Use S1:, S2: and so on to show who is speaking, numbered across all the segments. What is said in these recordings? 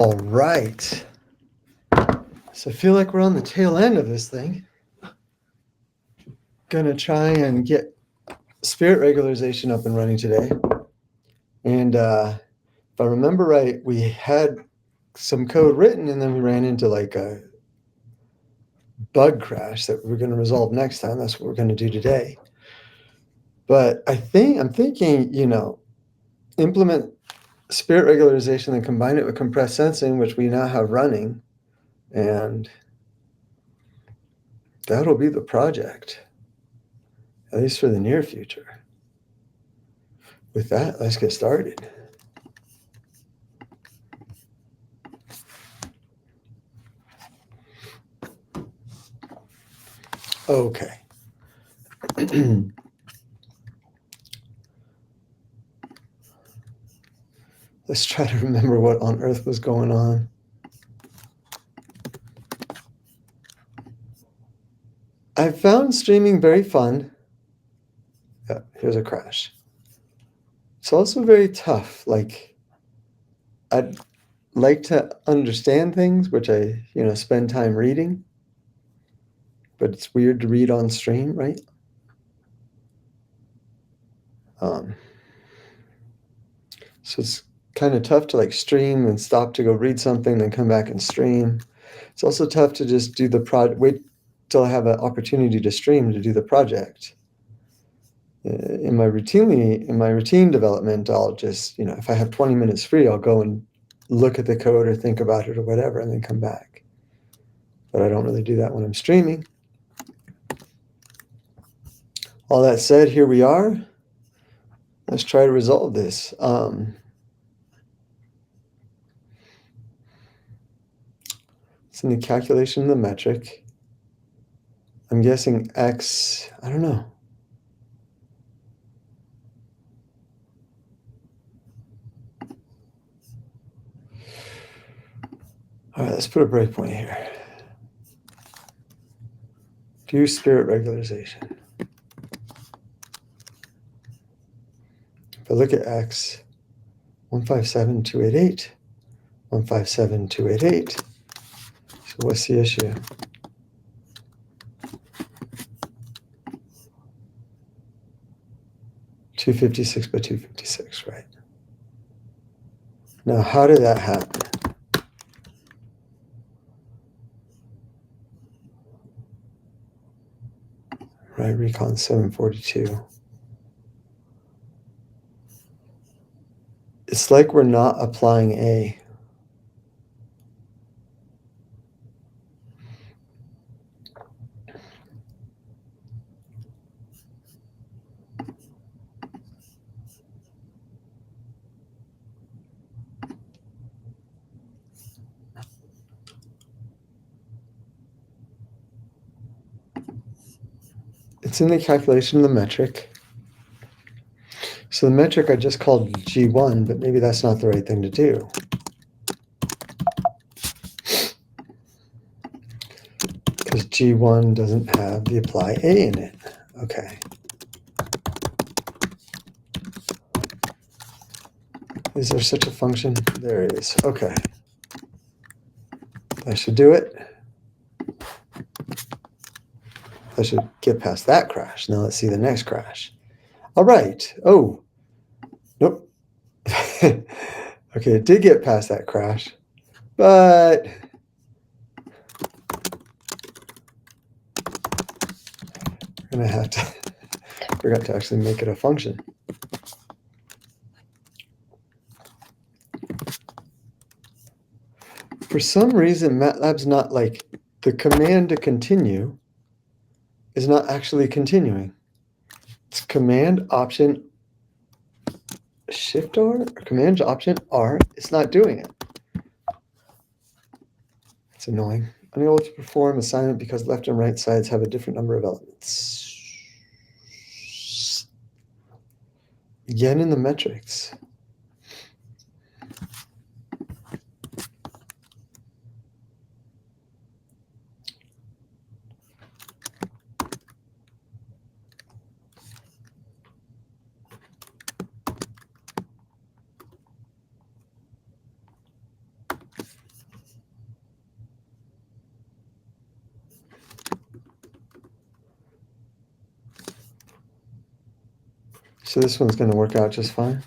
S1: All right. So I feel like we're on the tail end of this thing. Gonna try and get SPIRiT regularization up and running today. And if I remember right, we had some code written and then we ran into like a bug crash that we're going to resolve next time. That's what we're going to do today. But I'm thinking, implement SPIRiT regularization and combine it with compressed sensing, which we now have running, and that'll be the project, at least for the near future. With that, let's get started. Okay. Let's try to remember what on earth was going on. I found streaming very fun. Yeah, here's a crash. It's also very tough. Like, I'd like to understand things, which I, spend time reading. But it's weird to read on stream, right? So it's kind of tough to like stream and stop to go read something, then come back and stream. It's also tough to just do the wait till I have an opportunity to stream to do the project. In my routine development, I'll just, if I have 20 minutes free, I'll go and look at the code or think about it or whatever, and then come back. But I don't really do that when I'm streaming. All that said, here we are. Let's try to resolve this. It's in the calculation of the metric. I'm guessing X, I don't know. All right, let's put a breakpoint here. Do SPIRiT regularization. If I look at X, 157,288, 157,288. So what's the issue? $256 by $256, right? Now, how did that happen? Right, recon 742. It's like we're not applying A. It's in the calculation of the metric. So the metric I just called G1, but maybe that's not the right thing to do. Because G1 doesn't have the apply A in it. Okay. Is there such a function? There it is. Okay. I should do it. I should get past that crash. Now let's see the next crash. All right. Oh, nope. Okay, it did get past that crash, but we're going to have to forgot to actually make it a function. For some reason, MATLAB's not like the command to continue is not actually continuing. It's command option shift R or command option R. It's not doing it. It's annoying. Unable to perform assignment because left and right sides have a different number of elements. Again in the metrics. So this one's going to work out just fine.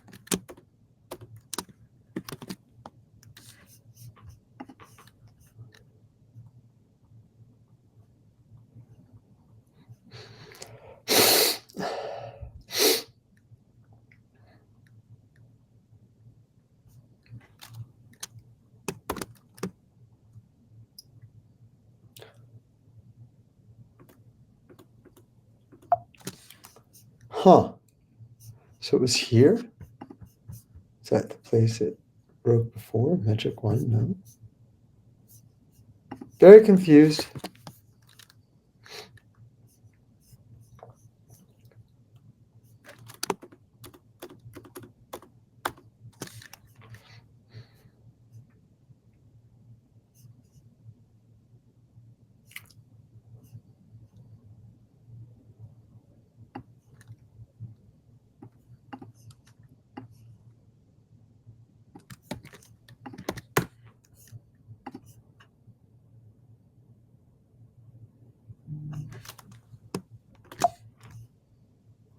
S1: Huh. So it was here? Is that the place it broke before? Metric 1? No. Very confused.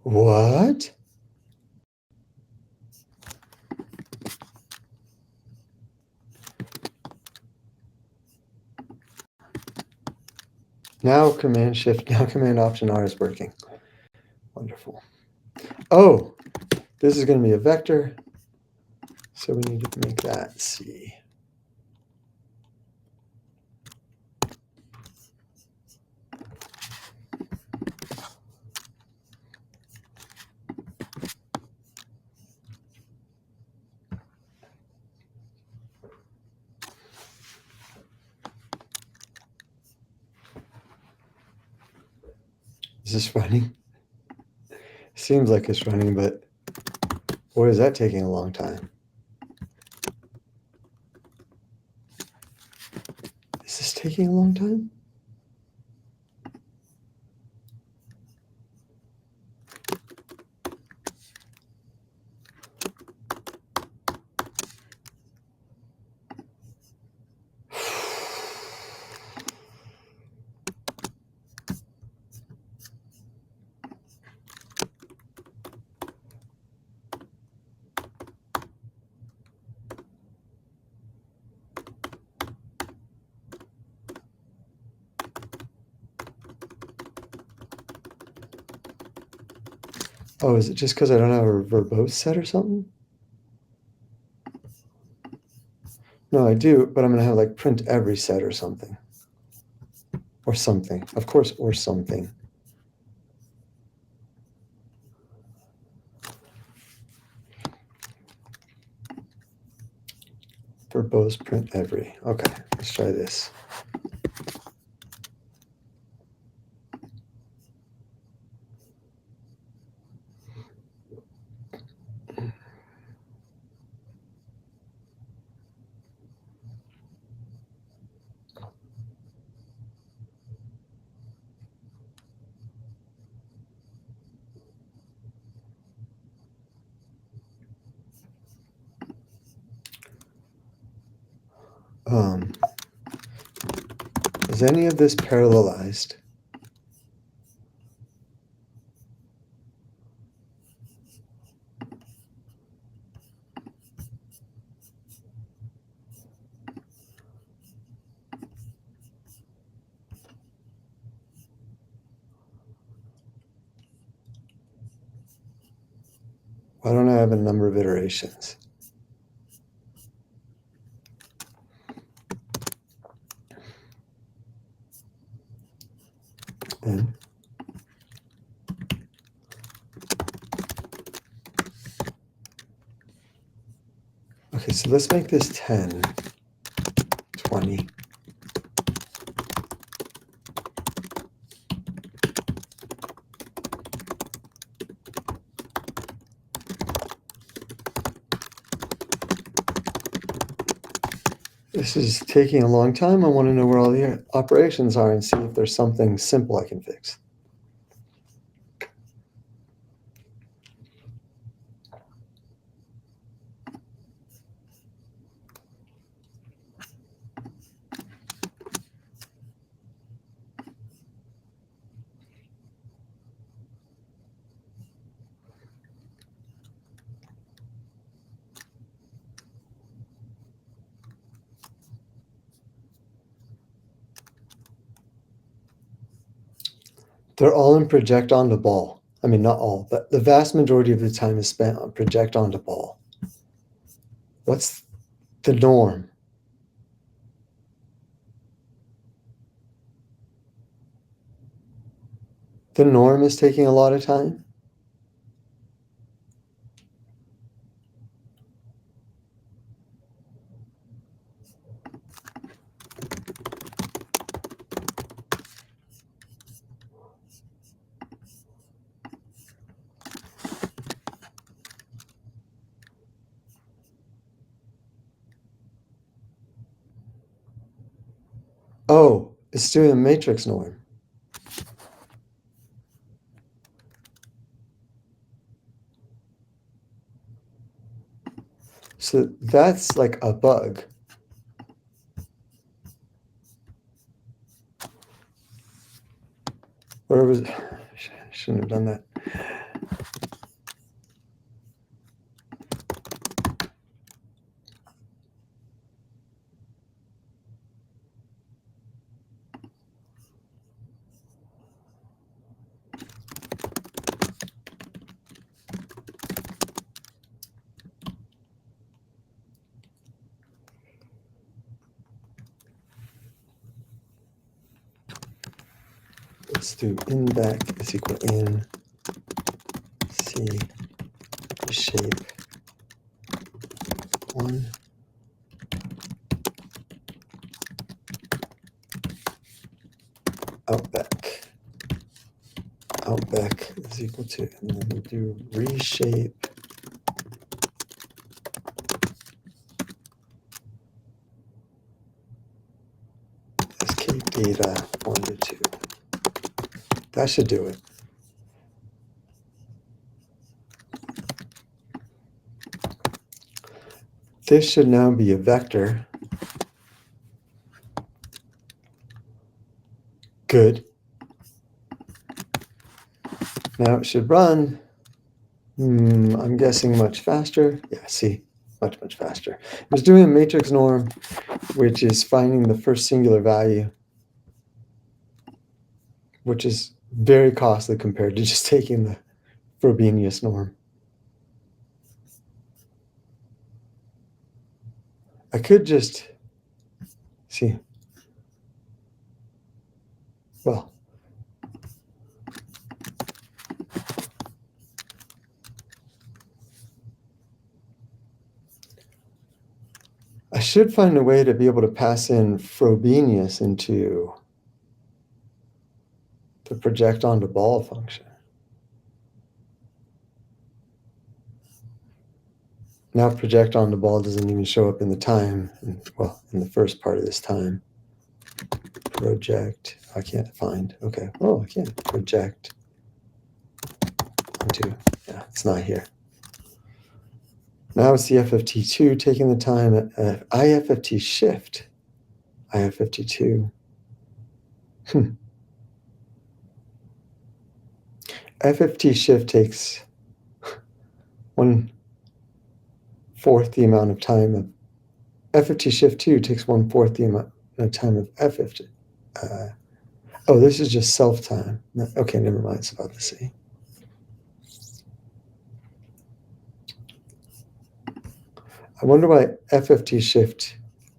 S1: What? Now Command Shift, now Command Option R is working. Wonderful. Oh, this is going to be a vector. So we need to make that C. Is this running? Seems like it's running, but boy, is that taking a long time. Is this taking a long time? Oh, is it just because I don't have a verbose set or something? No, I do, but I'm going to have like print every set or something. Or something. Of course, or something. Verbose print every. Okay, let's try this. Is any of this parallelized? Why don't I have a number of iterations? And okay, so let's make this 10, 20. This is taking a long time. I want to know where all the operations are and see if there's something simple I can fix. They're all in project onto ball. I mean, not all, but the vast majority of the time is spent on project onto ball. What's the norm? The norm is taking a lot of time. Oh, it's doing a matrix norm. So that's like a bug. Where was shouldn't have done that. Let's do in back is equal in C shape 1. Outback is equal to, and then we do reshape SK data 1 to 2. That should do it. This should now be a vector. Good. Now it should run, I'm guessing much faster. Yeah, see, much faster. It was doing a matrix norm, which is finding the first singular value, which is very costly compared to just taking the Frobenius norm. I could just see, well, I should find a way to be able to pass in Frobenius into the project onto ball function. Now project onto ball doesn't even show up in the time, well, in the first part of this time. Project, I can't find, okay, oh, I can project onto, yeah, it's not here. Now it's the FFT2 taking the time at IFFT shift, IFFT2. FFT shift takes 1/4 the amount of time of FFT shift 2 takes 1/4 the amount of time of FFT. Oh, this is just self time. Okay, never mind. It's about the same. I wonder why FFT shift.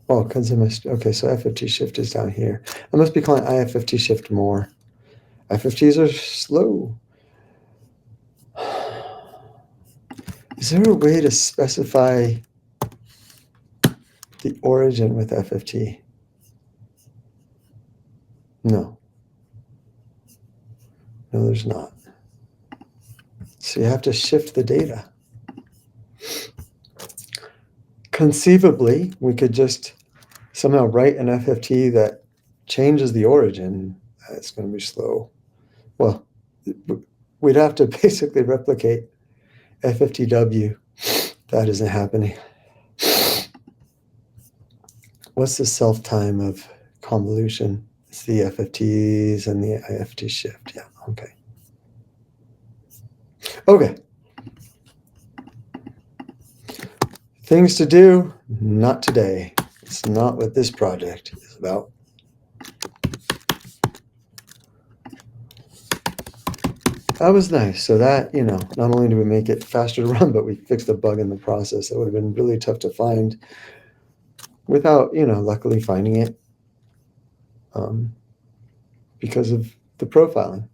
S1: Oh, because I missed. Okay, so FFT shift is down here. I must be calling IFFT shift more. FFTs are slow. Is there a way to specify the origin with FFT? No. No, there's not. So you have to shift the data. Conceivably, we could just somehow write an FFT that changes the origin. It's going to be slow. Well, we'd have to basically replicate FFTW. That isn't happening. What's the self time of convolution? It's the FFTs and the IFT shift. Yeah, okay. Okay. Things to do, not today. It's not what this project is about. That was nice. So that, not only did we make it faster to run, but we fixed a bug in the process that would have been really tough to find without, luckily finding it because of the profiling.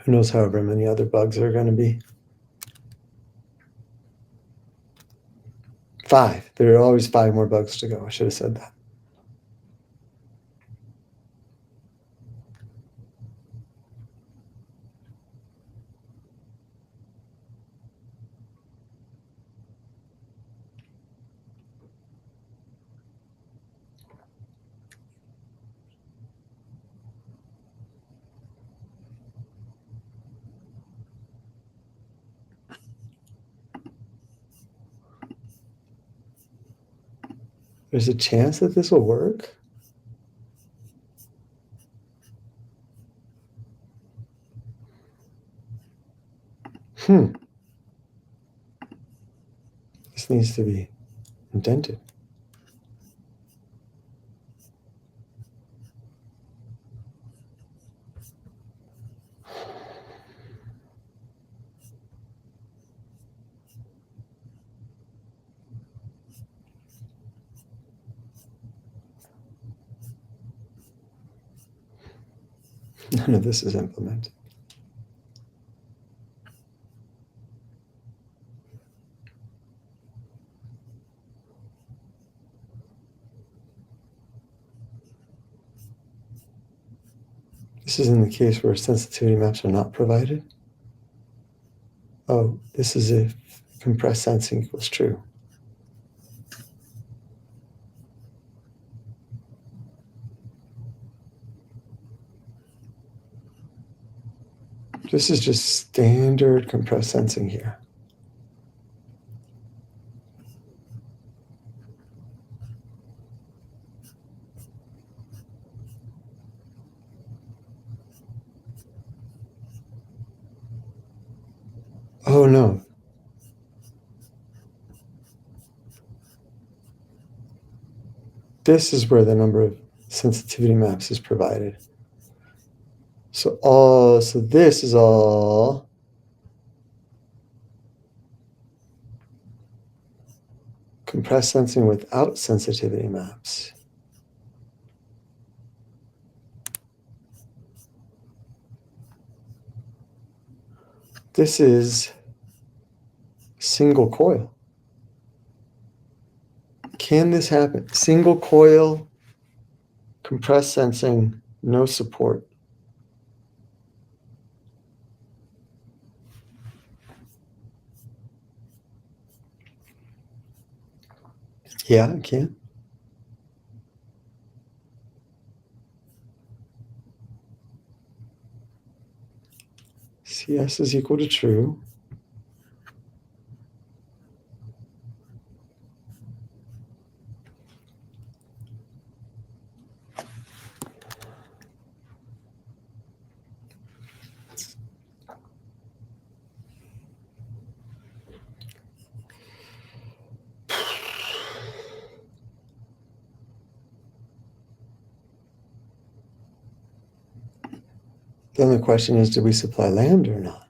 S1: Who knows however many other bugs there are going to be. 5. There are always 5 more bugs to go. I should have said that. There's a chance that this will work. This needs to be indented. None of this is implemented. This is in the case where sensitivity maps are not provided. Oh, this is if compressed sensing equals true. This is just standard compressed sensing here. Oh no. This is where the number of sensitivity maps is provided. So this is all compressed sensing without sensitivity maps. This is single coil. Can this happen? Single coil, compressed sensing, no support. Yeah, it can. CS is equal to true. Then the question is, did we supply lambda or not?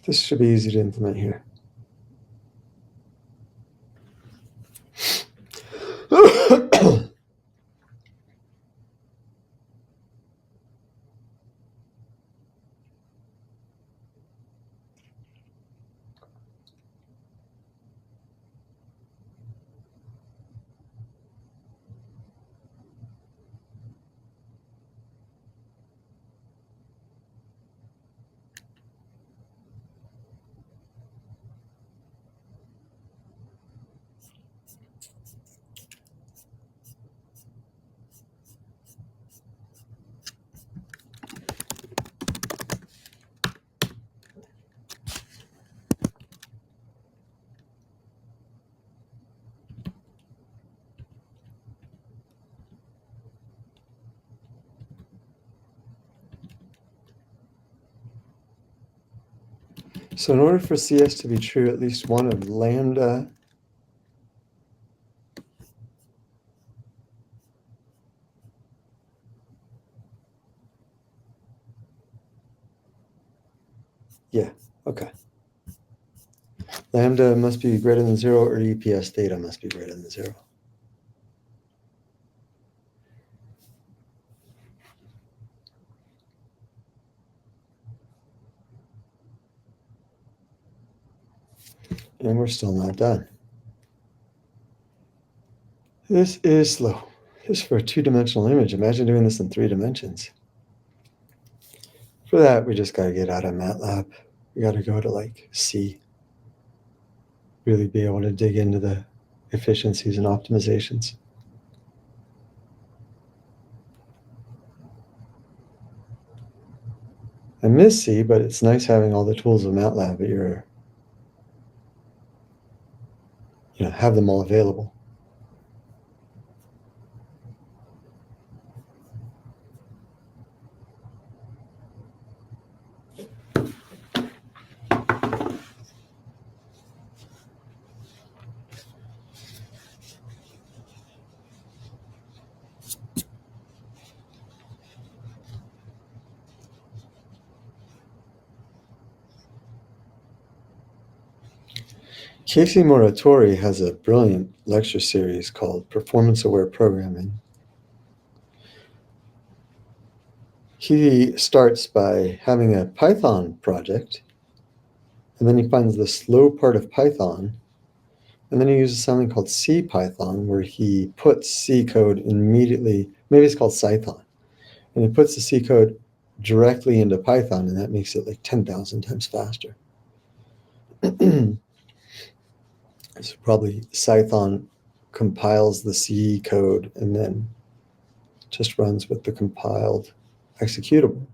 S1: This should be easy to implement here. So in order for CS to be true, at least one of lambda okay. Lambda must be greater than 0 or EPS theta must be greater than 0. And we're still not done. This is slow. This is for a two-dimensional image. Imagine doing this in 3 dimensions. For that, we just got to get out of MATLAB. We got to go to like C. Really be able to dig into the efficiencies and optimizations. I miss C, but it's nice having all the tools of MATLAB at your, have them all available. Casey Muratori has a brilliant lecture series called Performance-Aware Programming. He starts by having a Python project, and then he finds the slow part of Python, and then he uses something called CPython, where he puts C code immediately, maybe it's called Cython, and he puts the C code directly into Python, and that makes it like 10,000 times faster. So probably Cython compiles the C code and then just runs with the compiled executable.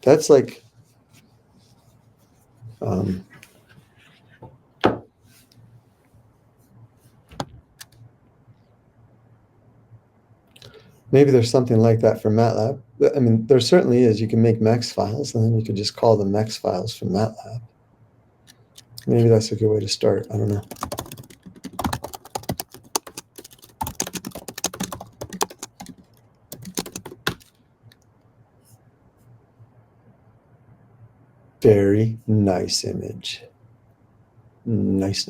S1: That's like maybe there's something like that for MATLAB. I mean, there certainly is. You can make MEX files, and then you can just call them MEX files from MATLAB. Maybe that's a good way to start. I don't know. Very nice image. Nice.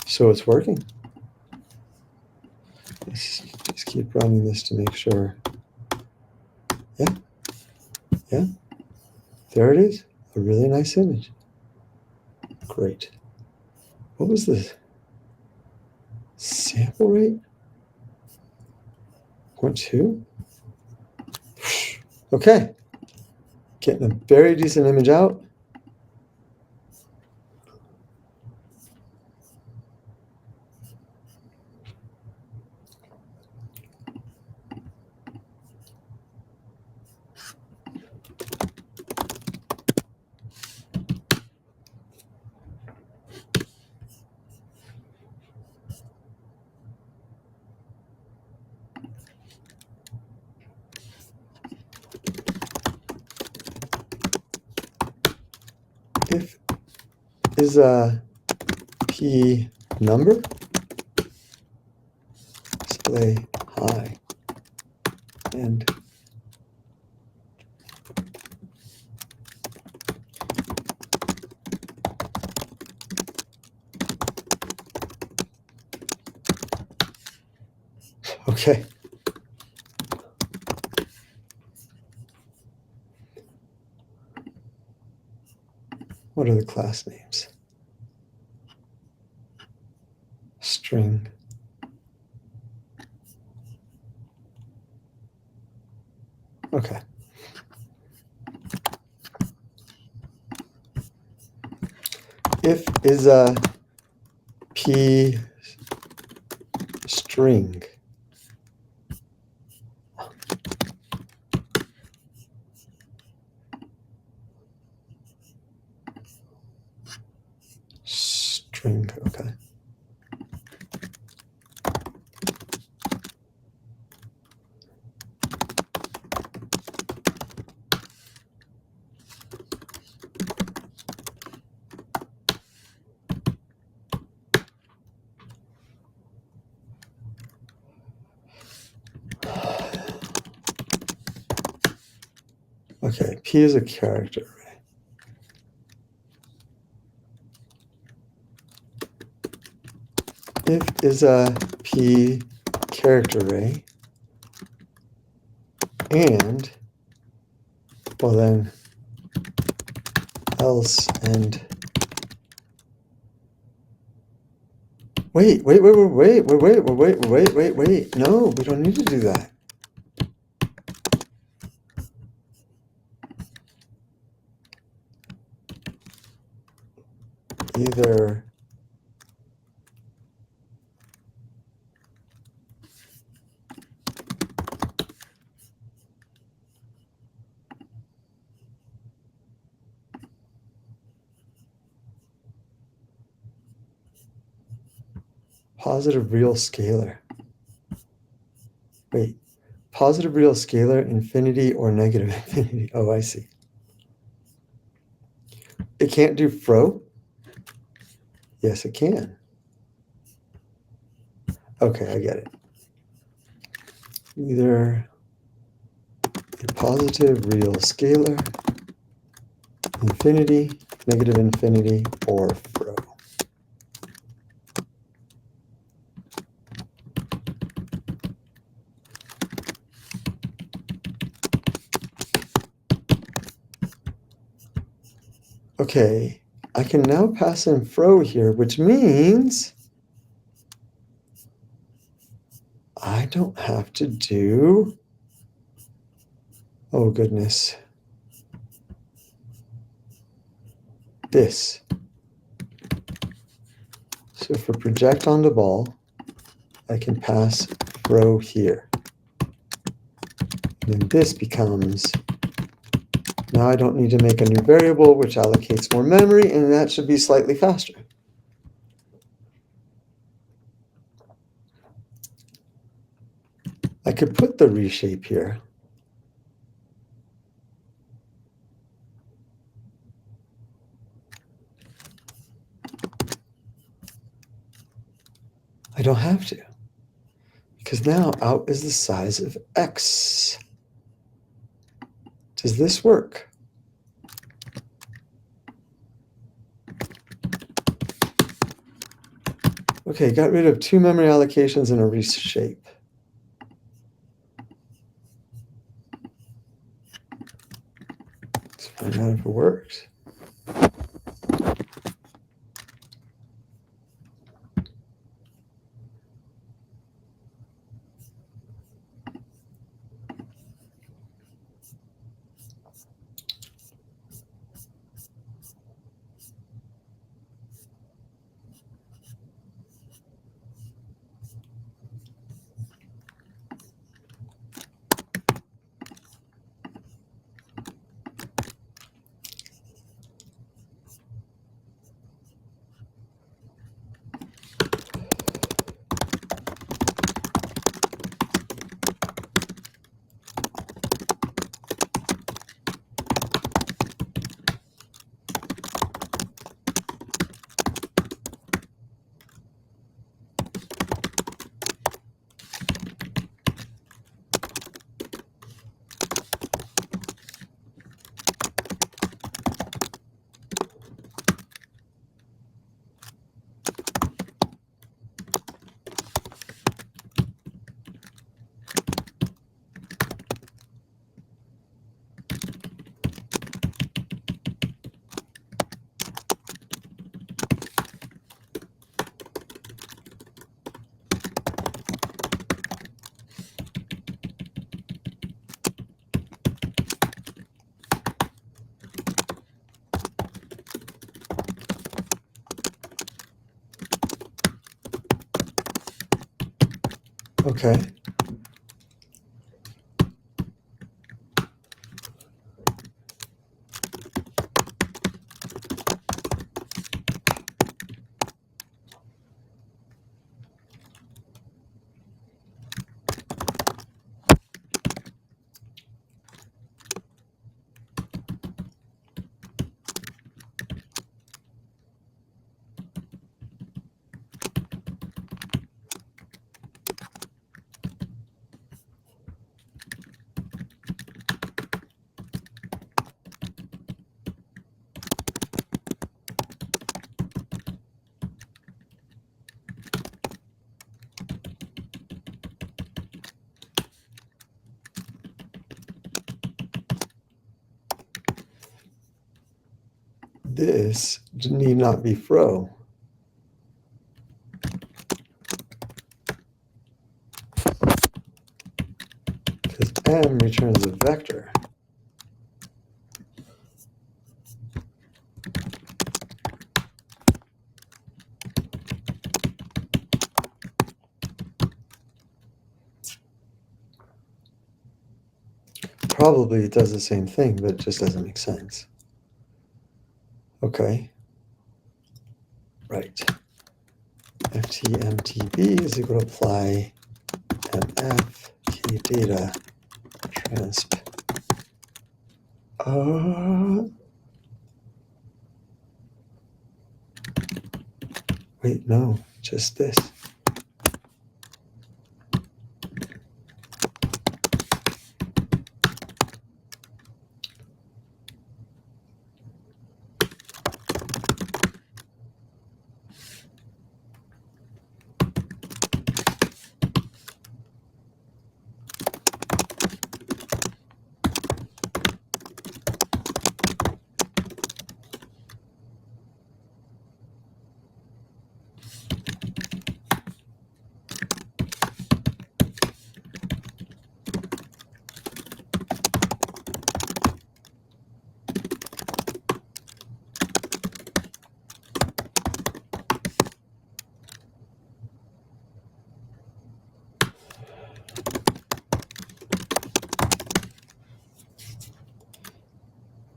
S1: So it's working. Let's just keep running this to make sure. Yeah. There it is. A really nice image. Great. What was the sample rate? 0.2? Okay. Getting a very decent image out. If is a P number, display high, and okay. What are the class names? String. Okay. If is a P string. String, okay. Okay, P is a character array. If is a P character array, and, well then, else and, wait, no, we don't need to do that. Either positive real scalar. Wait, positive real scalar, infinity or negative infinity. Oh, I see. It can't do fro? Yes, it can. Okay, I get it. Either a positive real scalar, infinity, negative infinity, or fro. Okay, I can now pass in fro here, which means I don't have to do, oh goodness, this. So for project on the ball, I can pass fro here. And then this becomes, now I don't need to make a new variable, which allocates more memory, and that should be slightly faster. I could put the reshape here. I don't have to, because now out is the size of X. Does this work? Okay, got rid of 2 memory allocations and a reshape. Let's find out if it works. Okay. this need not be fro. Because M returns a vector. Probably it does the same thing, but it just doesn't make sense. Okay. Right. FTMTB is equal to apply MF key data transp. Wait, no, just this.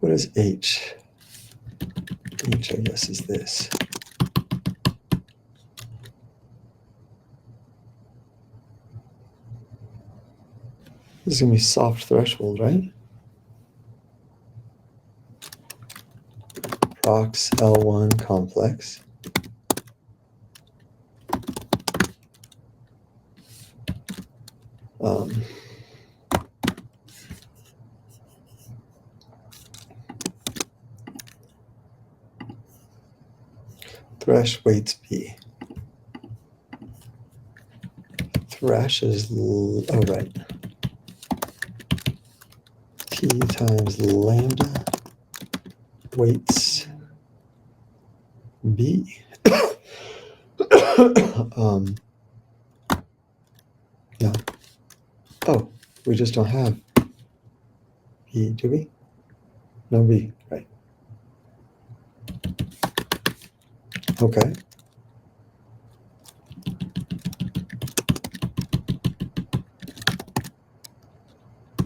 S1: What is H? H, I guess, is this. This is going to be soft threshold, right? Prox L1 complex. Thresh weights B. Thresh is, oh, right. T times lambda weights B. Yeah. Oh, we just don't have B, do we? No B, right. Okay.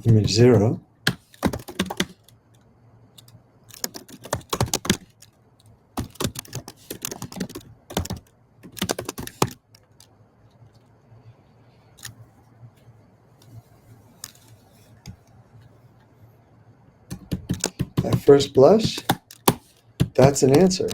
S1: Image 0. At first blush, that's an answer.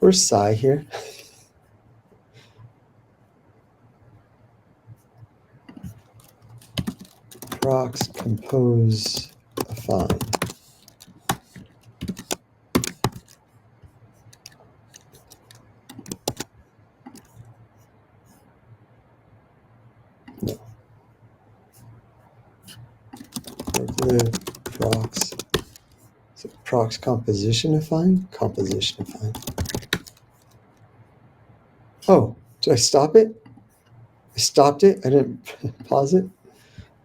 S1: Where's psi here? Prox compose affine. No. Live prox. Is it prox composition affine? Composition affine. Oh, did I stop it? I stopped it? I didn't pause it?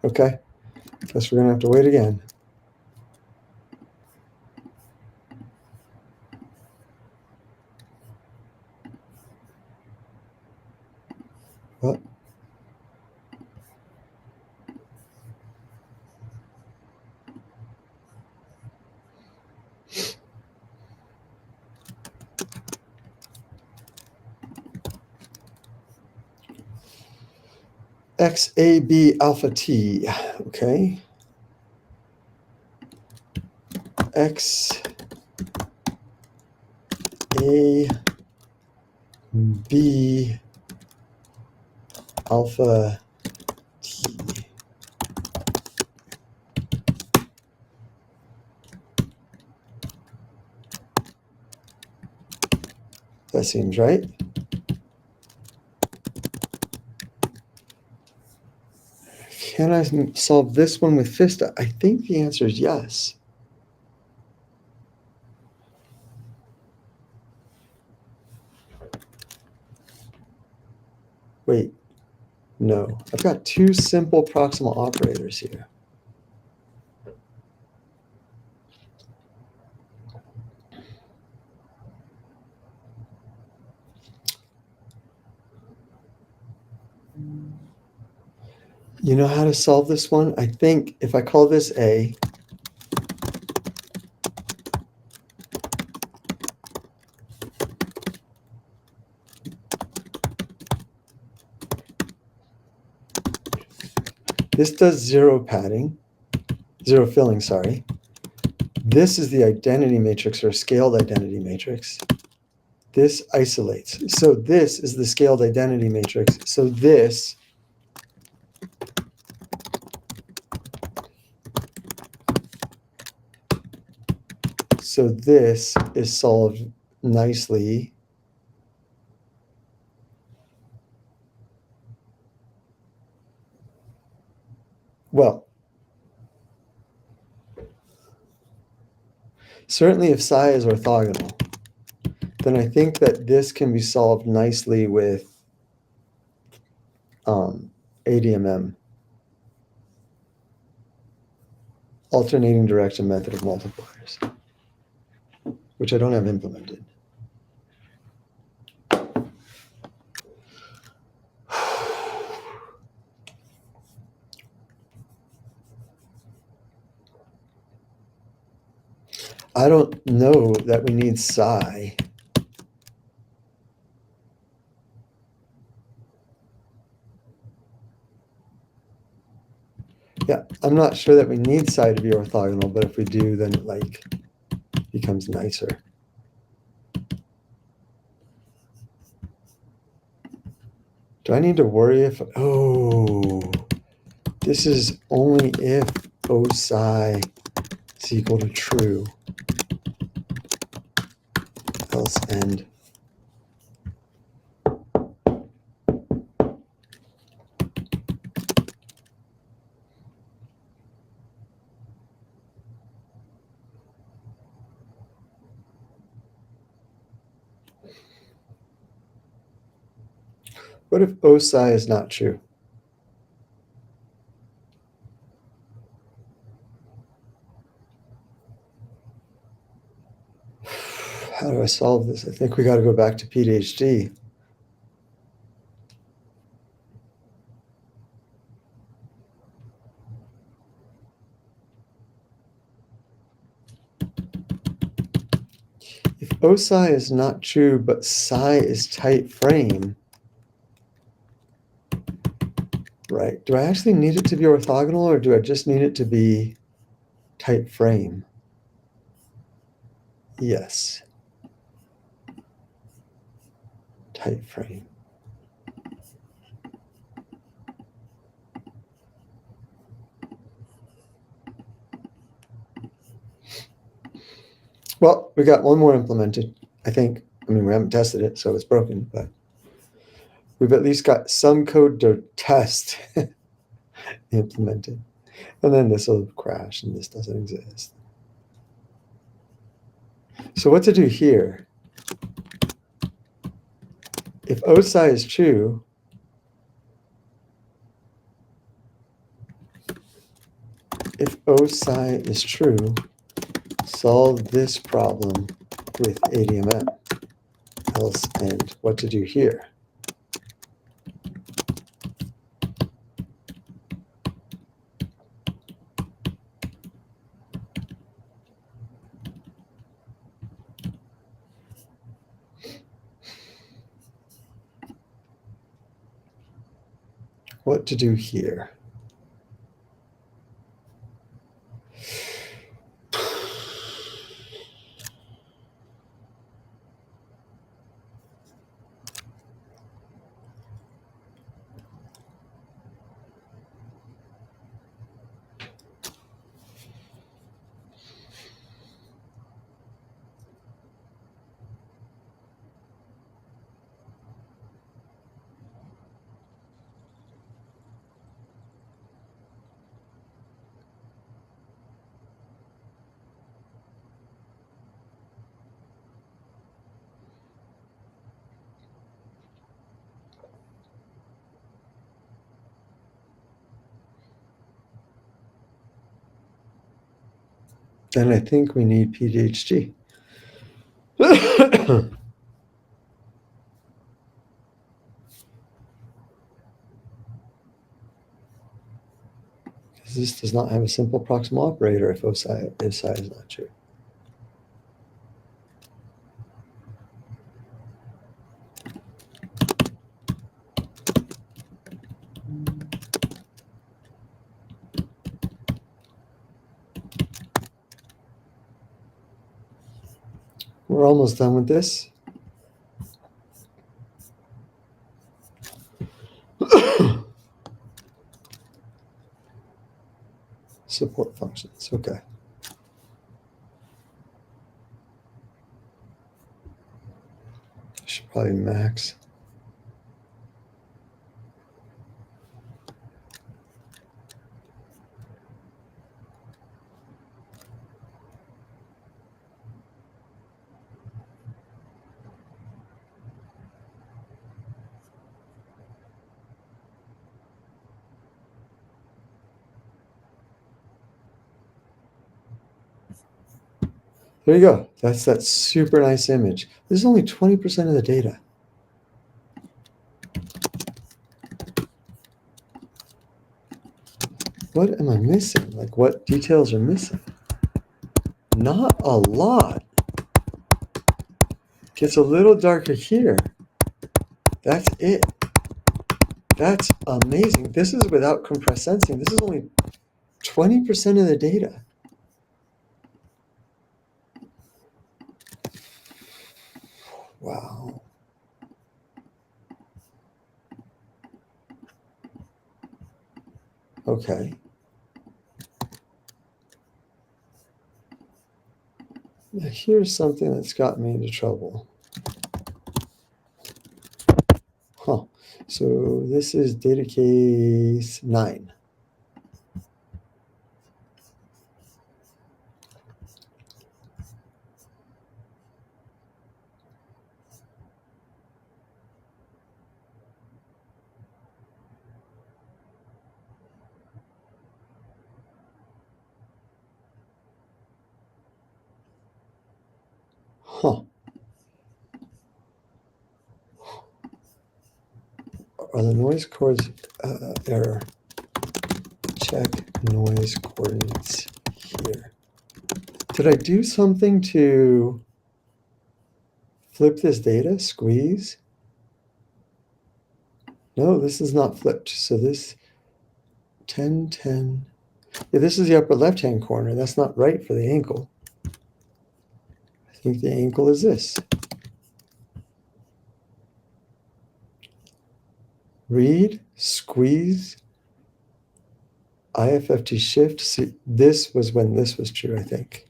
S1: Okay. Guess we're going to have to wait again. What? XAB alpha T, okay? X A B alpha T. That seems right. Can I solve this one with Vista? I think the answer is yes. Wait, no. I've got two simple proximal operators here. You know how to solve this one? I think if I call this A, this does zero padding, zero filling, sorry. This is the identity matrix or scaled identity matrix. This isolates. So this is the scaled identity matrix. So this is solved nicely. Well, certainly if psi is orthogonal, then I think that this can be solved nicely with ADMM, alternating direction method of multipliers, which I don't have implemented. I don't know that we need psi. Yeah, I'm not sure that we need psi to be orthogonal, but if we do, then it like becomes nicer. Do I need to worry if, oh, this is only if O psi is equal to true, else end. What if O psi is not true? How do I solve this? I think we got to go back to PhD. If O psi is not true, but psi is tight frame, right? Do I actually need it to be orthogonal, or do I just need it to be tight frame? Yes. Tight frame. Well, we got one more implemented, I think. I mean, we haven't tested it, so it's broken, but we've at least got some code to test implemented. And then this will crash and this doesn't exist. So what to do here? If O psi is true, solve this problem with ADMM. Else end. What to do here? what to do here. Then I think we need PDHG. This does not have a simple proximal operator if psi is not true. We're almost done with this. Support functions, okay. I should probably max. There you go. That's that super nice image. This is only 20% of the data. What am I missing? Like, what details are missing? Not a lot. Gets a little darker here. That's it. That's amazing. This is without compressed sensing. This is only 20% of the data. Wow. Okay. Now here's something that's got me into trouble. Huh. So this is data case 9. Huh. Are the noise codes error? Check noise coordinates here. Did I do something to flip this data? Squeeze? No, this is not flipped. So this 10, 10. Yeah, this is the upper left-hand corner. That's not right for the ankle. I think the ankle is this. Read, squeeze, IFFT shift. See, this was when this was true, I think.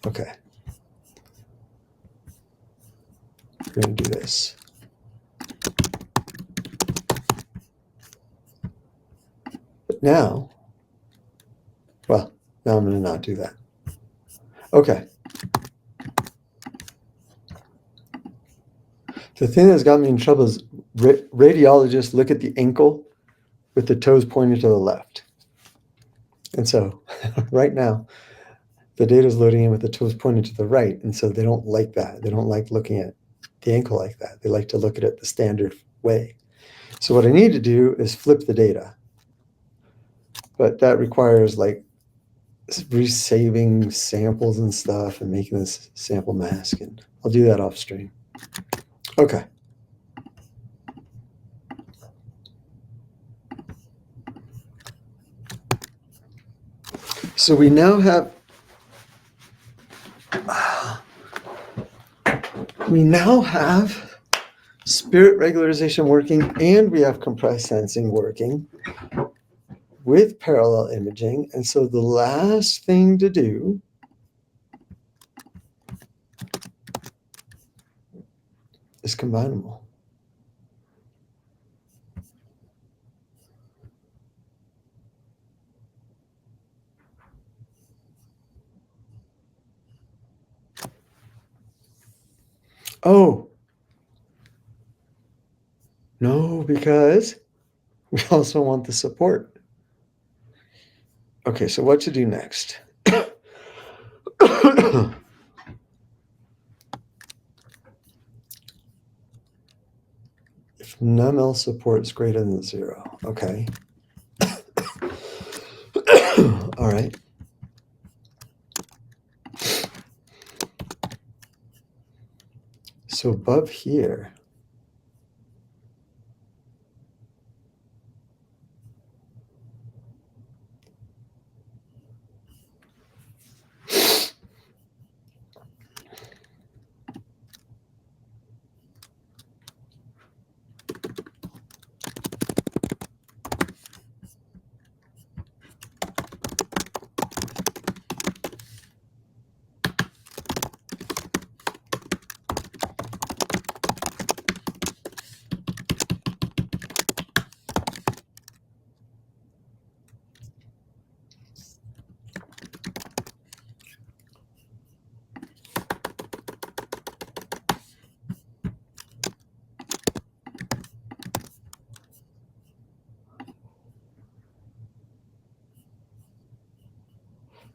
S1: Okay. We're going to do this. But now, well, now I'm going to not do that. Okay. The thing that's got me in trouble is radiologists look at the ankle with the toes pointed to the left. And so right now, the data is loading in with the toes pointed to the right. And so they don't like that. They don't like looking at the ankle like that. They like to look at it the standard way. So what I need to do is flip the data. But that requires like resaving samples and stuff and making this sample mask. And I'll do that off stream. Okay. So we now have spirit regularization working, and we have compressed sensing working with parallel imaging. And so the last thing to do is combine them all. Oh, no, because we also want the support. Okay, so what to do next? If num L support is greater than 0, okay. All right. So above here,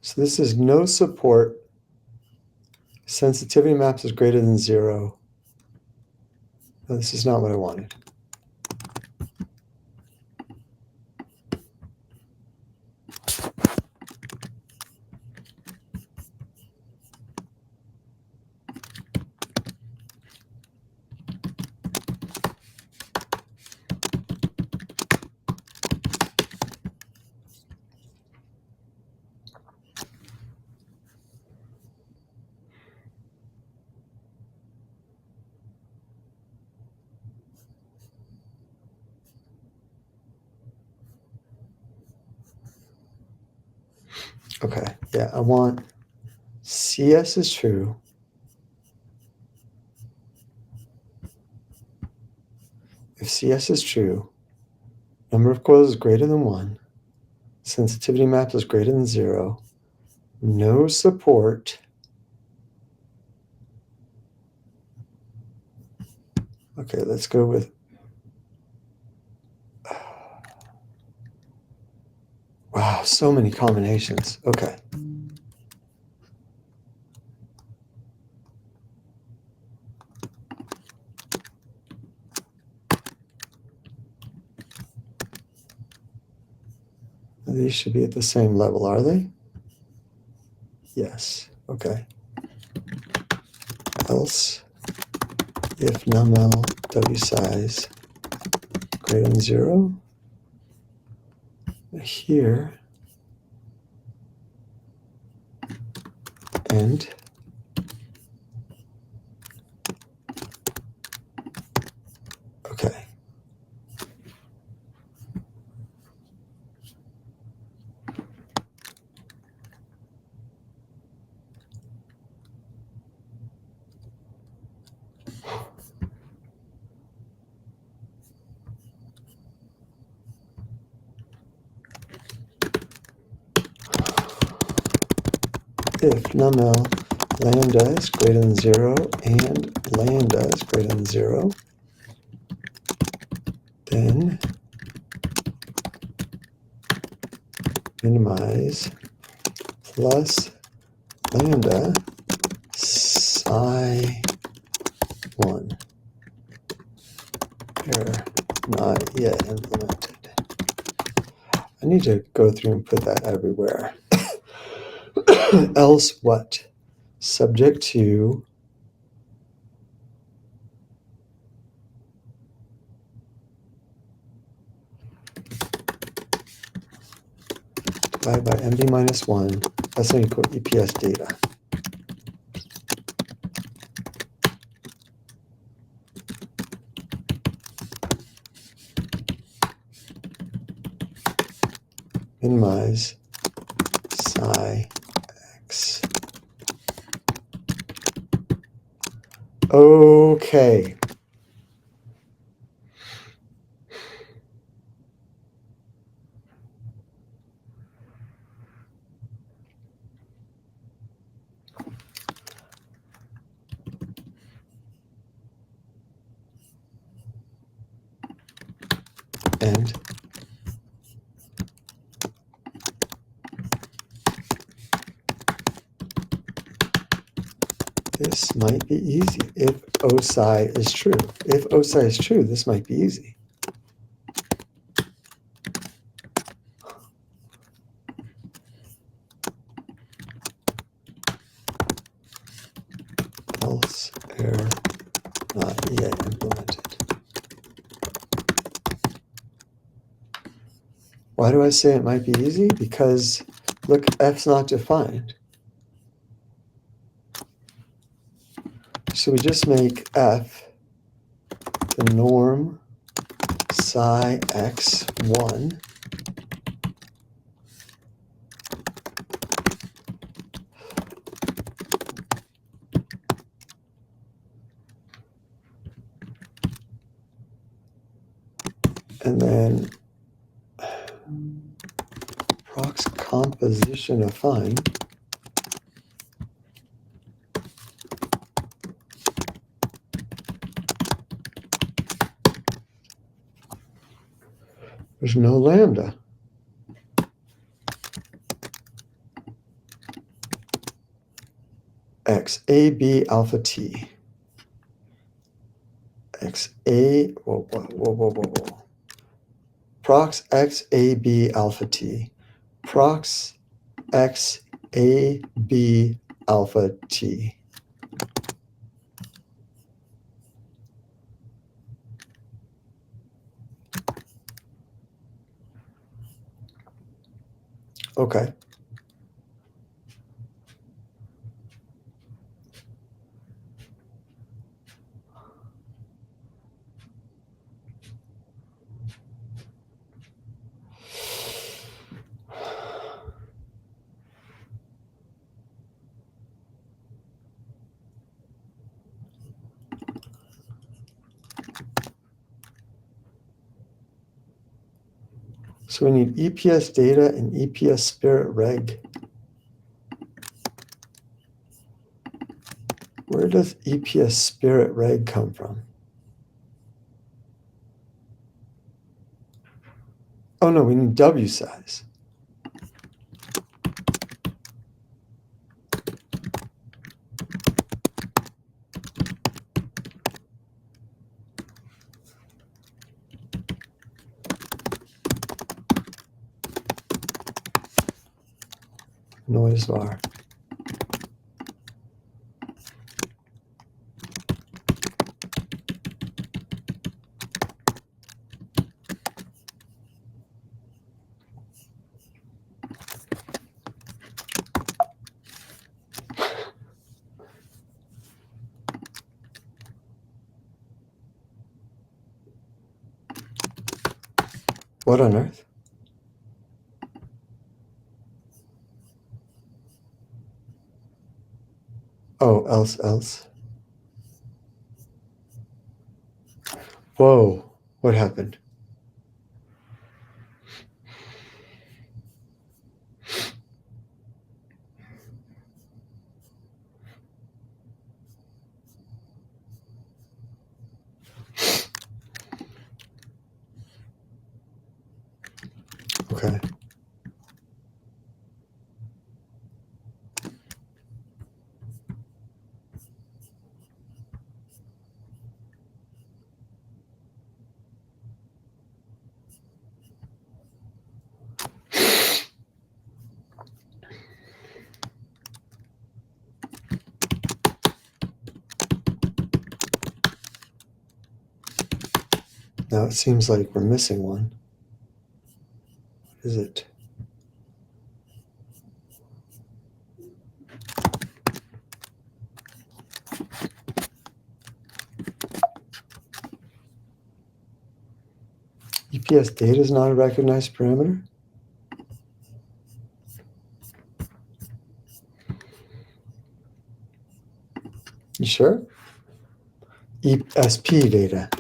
S1: so this is no support. Sensitivity maps is greater than 0. No, this is not what I wanted. Okay, yeah, I want CS is true. If CS is true, number of coils is greater than 1, sensitivity map is greater than 0, no support. Okay, let's go with, wow, so many combinations. Okay. These should be at the same level, are they? Yes. Okay. Else, if num L W size greater than 0, here, and okay. If num L lambda is greater than 0 and lambda is greater than 0, then minimize plus lambda psi 1. Error not yet implemented. I need to go through and put that everywhere. Else what? Subject to divided by MB minus 1, that's going to equal EPS data. Minimize psi x. Okay. And this might be easy if OSI is true. If OSI is true, this might be easy. Else error not yet implemented. Why do I say it might be easy? Because look, F's not defined. So we just make F the norm psi x1 and then prox composition affine there's no lambda. X A B alpha T. X A whoa. Prox X A B alpha T. Prox X A B alpha T. Okay. So we need EPS data and EPS spirit reg. Where does EPS spirit reg come from? Oh no, we need W size. Noise var. What on earth? Oh, else. Whoa, what happened? Okay. Now it seems like we're missing one. What is it? GPS data is not a recognized parameter? You sure? ESP data.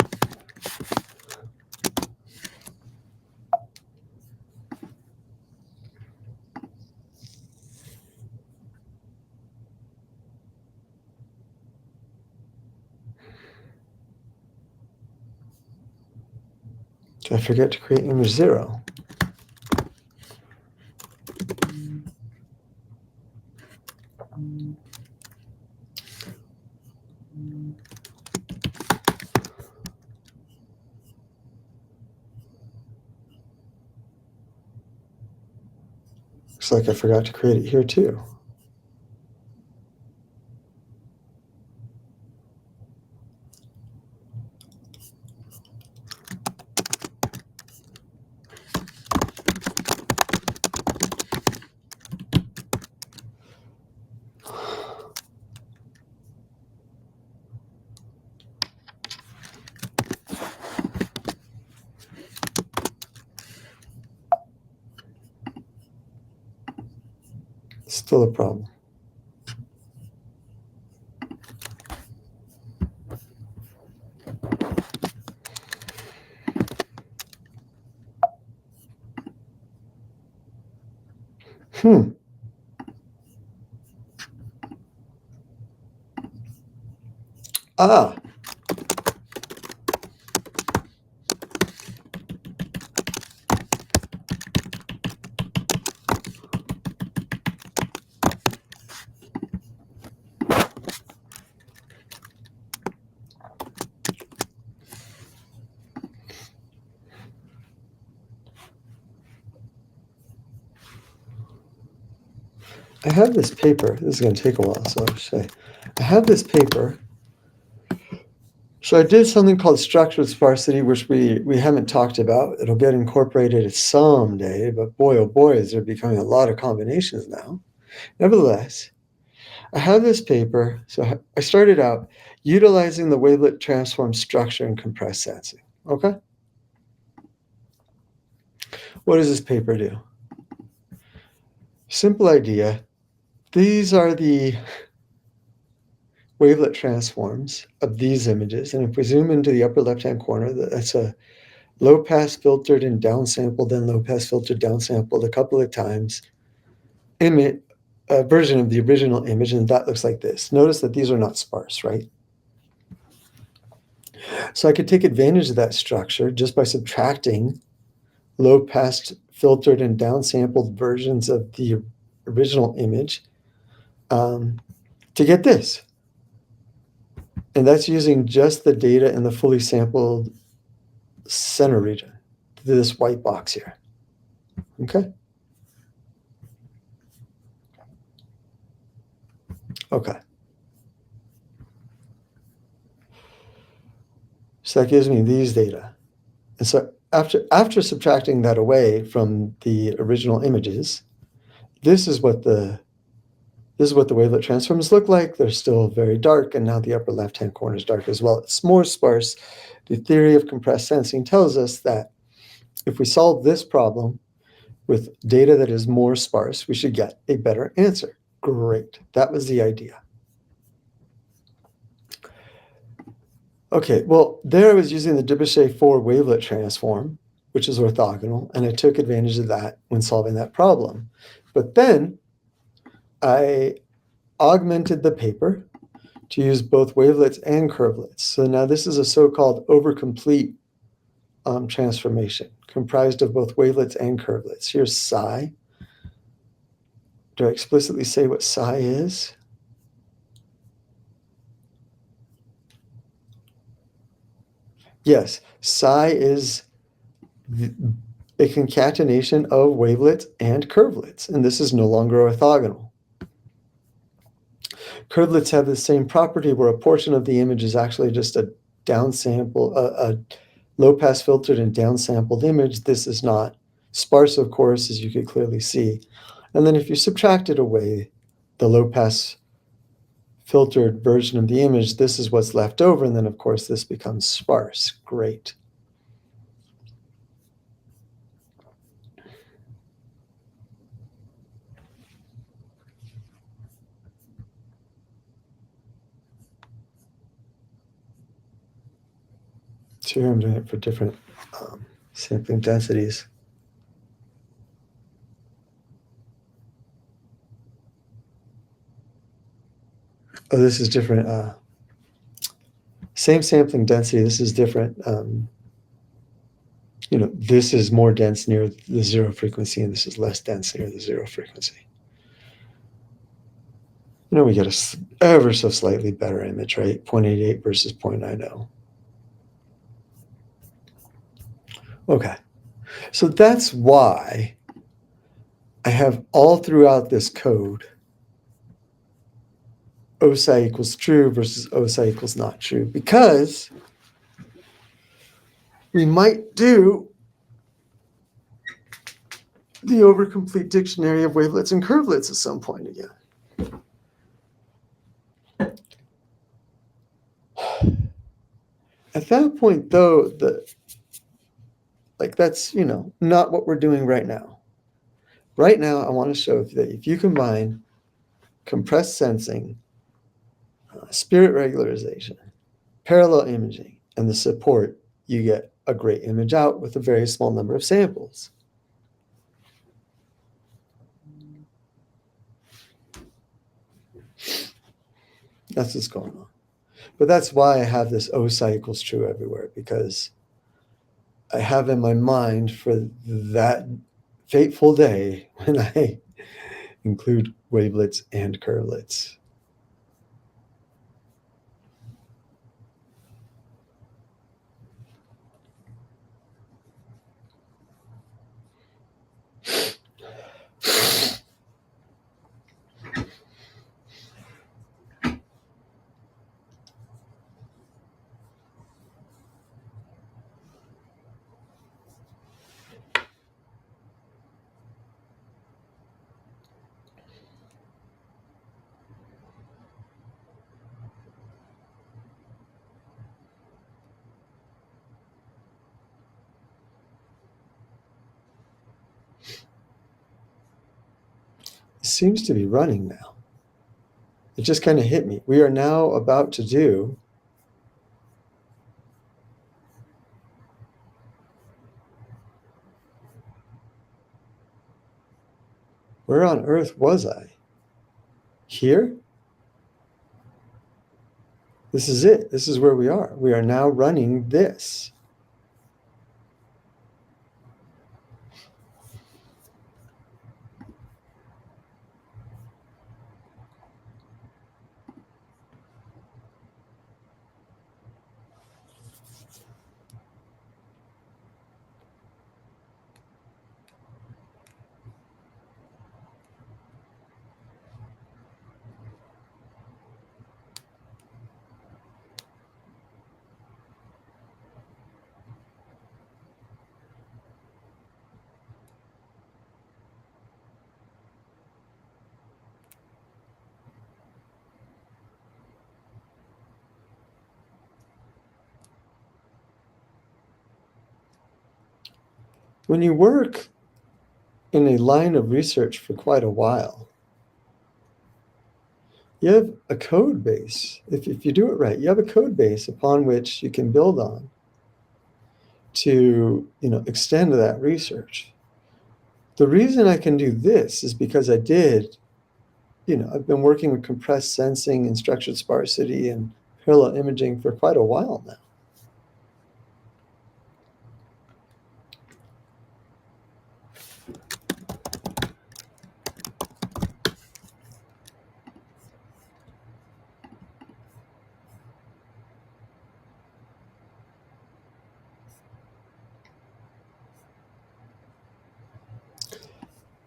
S1: Did I forget to create image 0? Looks like I forgot to create it here too. Still a problem. Ah, I have this paper. This is going to take a while, so I'll say I have this paper. So I did something called structured sparsity, which we haven't talked about. It'll get incorporated someday, but boy, oh boy, is there becoming a lot of combinations now. Nevertheless, I have this paper. So I started out utilizing the wavelet transform structure in compressed sensing. Okay? What does this paper do? Simple idea. These are the wavelet transforms of these images. And if we zoom into the upper left-hand corner, that's a low-pass filtered and downsampled, then low-pass filtered downsampled a couple of times image version of the original image, and that looks like this. Notice that these are not sparse, right? So I could take advantage of that structure just by subtracting low-pass filtered and downsampled versions of the original image to get this. And that's using just the data in the fully sampled center region, this white box here. Okay? Okay. So that gives me these data. And so after subtracting that away from the original images, this is what the wavelet transforms look like. They're still very dark, and now the upper left-hand corner is dark as well. It's more sparse. The theory of compressed sensing tells us that if we solve this problem with data that is more sparse, we should get a better answer. Great. That was the idea. Okay, well, there I was using the Debouchet-4 wavelet transform, which is orthogonal, and I took advantage of that when solving that problem. But then I augmented the paper to use both wavelets and curvelets. So now this is a so-called overcomplete transformation, comprised of both wavelets and curvelets. Here's psi. Do I explicitly say what psi is? Yes, psi is a concatenation of wavelets and curvelets, and this is no longer orthogonal. Curvelets have the same property where a portion of the image is actually just a downsample, a low-pass filtered and downsampled image. This is not sparse, of course, as you could clearly see. And then if you subtracted away the low-pass filtered version of the image, this is what's left over, and then, of course, this becomes sparse. Great. So here I'm doing it for different sampling densities. Oh, this is different. Same sampling density. This is different. This is more dense near the zero frequency, and this is less dense near the zero frequency. We get a ever so slightly better image, right? 0.88 versus 0.90. Okay. So that's why I have all throughout this code OSI equals true versus OSI equals not true, because we might do the overcomplete dictionary of wavelets and curvelets at some point again. At that point, though, that's, not what we're doing right now. Right now, I want to show that if you combine compressed sensing, SPIRiT regularization, parallel imaging, and the support, you get a great image out with a very small number of samples. That's what's going on. But that's why I have this OSI equals true everywhere, because I have in my mind for that fateful day when I include wavelets and curvelets. It seems to be running now. It just kind of hit me. We are now about to do where on earth was I? Here? This is it. This is where we are. We are now running this. When you work in a line of research for quite a while, you have a code base. If you do it right, you have a code base upon which you can build on to extend that research. The reason I can do this is because I've been working with compressed sensing and structured sparsity and parallel imaging for quite a while now.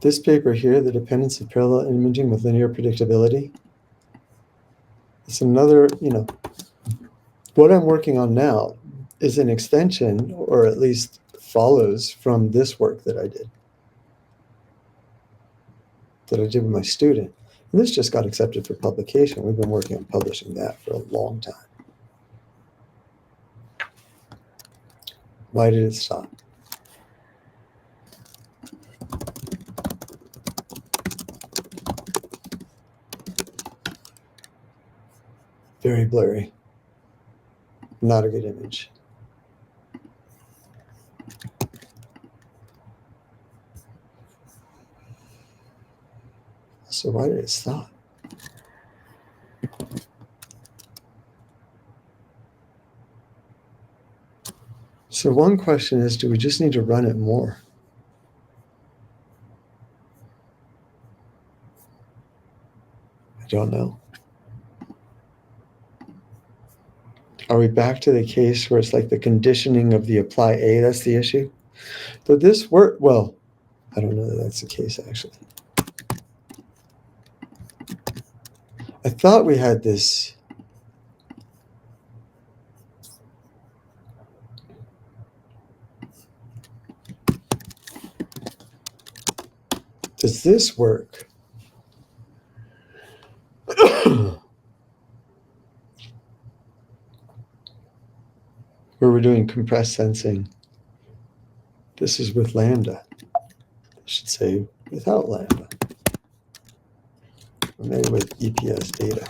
S1: This paper here, The Dependence of Parallel Imaging with Linear Predictability, it's another, what I'm working on now is an extension, or at least follows from this work that I did with my student. And this just got accepted for publication. We've been working on publishing that for a long time. Why did it stop? Very blurry. Not a good image. So why did it stop? So one question is, do we just need to run it more? I don't know. Are we back to the case where it's like the conditioning of the apply A, that's the issue? But this work, well, I don't know that that's the case actually. I thought we had this. Does this work? Where we're doing compressed sensing. This is with lambda. I should say without lambda. Or maybe with EPS data.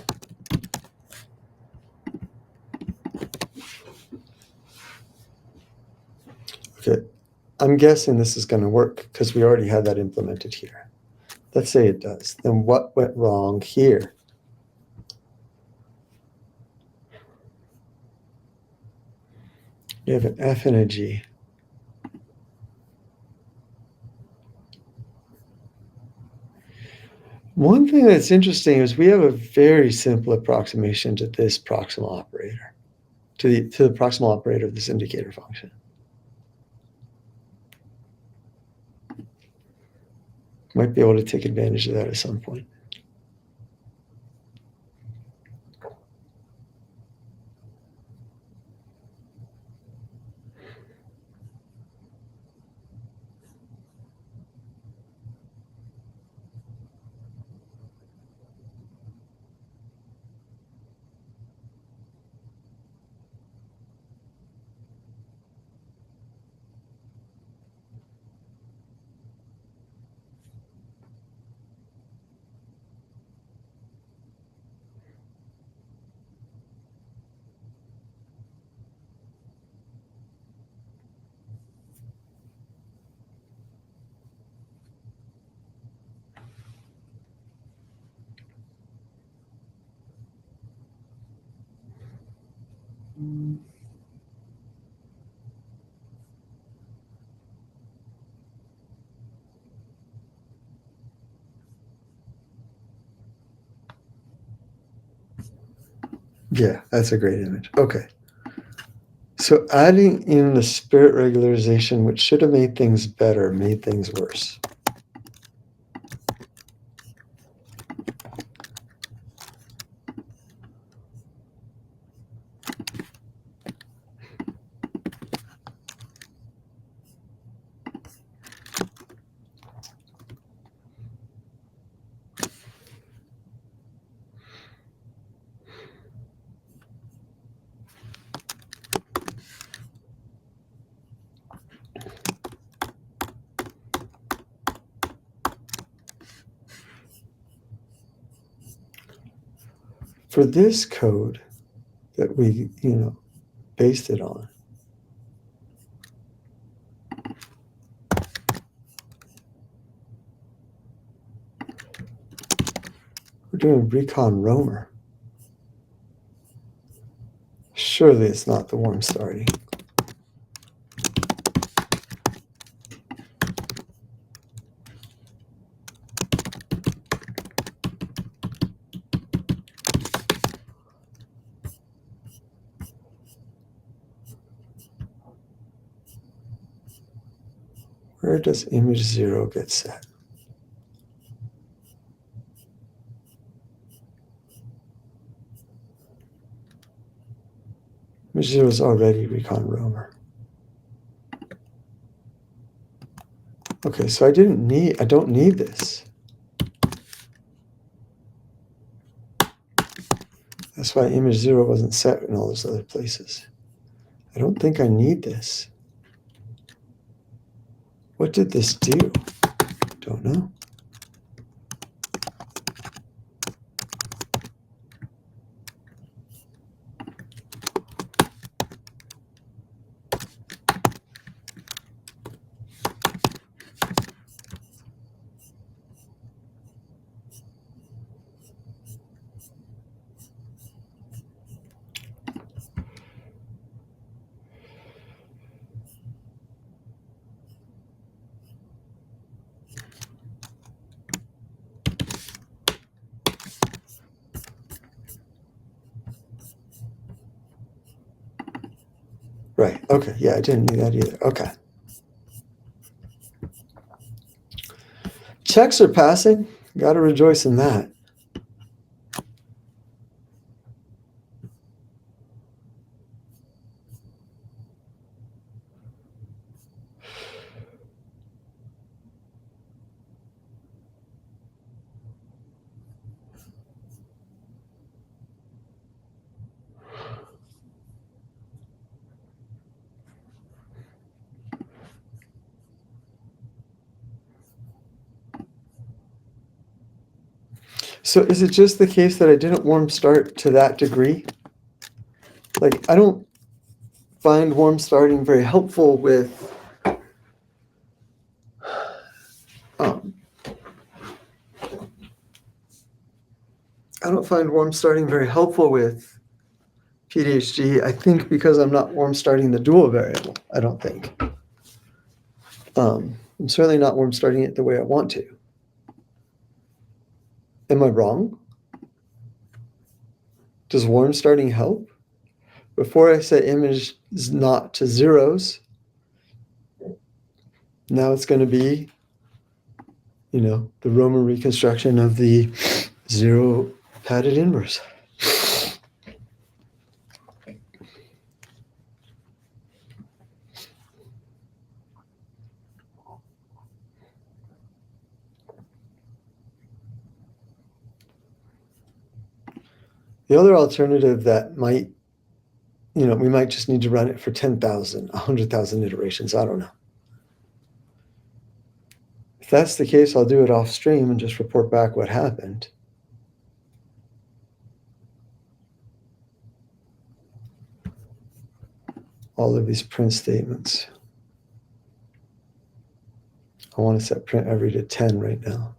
S1: Okay, I'm guessing this is going to work because we already had that implemented here. Let's say it does. Then what went wrong here? We have an F and a G. One thing that's interesting is we have a very simple approximation to this proximal operator, to the proximal operator of this indicator function. Might be able to take advantage of that at some point. Yeah, that's a great image. Okay. So adding in the spirit regularization, which should have made things better, made things worse. For this code that we, based it on, we're doing recon roamer. Surely it's not the warm starting. Where does image 0 get set? Image 0 is already recon roamer. Okay, so I don't need this. That's why image 0 wasn't set in all those other places. I don't think I need this. What did this do? Don't know. Okay, yeah, I didn't need that either. Okay. Checks are passing. Got to rejoice in that. So is it just the case that I didn't warm start to that degree? Like, I don't find warm starting very helpful with um, I don't find warm starting very helpful with PDHD. I think because I'm not warm starting the dual variable. I don't think. I'm certainly not warm starting it the way I want to. Am I wrong? Does warm starting help? Before I set image is not to zeros, now it's going to be, the Roman reconstruction of the zero padded inverse. The other alternative that might, we might just need to run it for 10,000, 100,000 iterations. I don't know. If that's the case, I'll do it off stream and just report back what happened. All of these print statements. I want to set print every to 10 right now.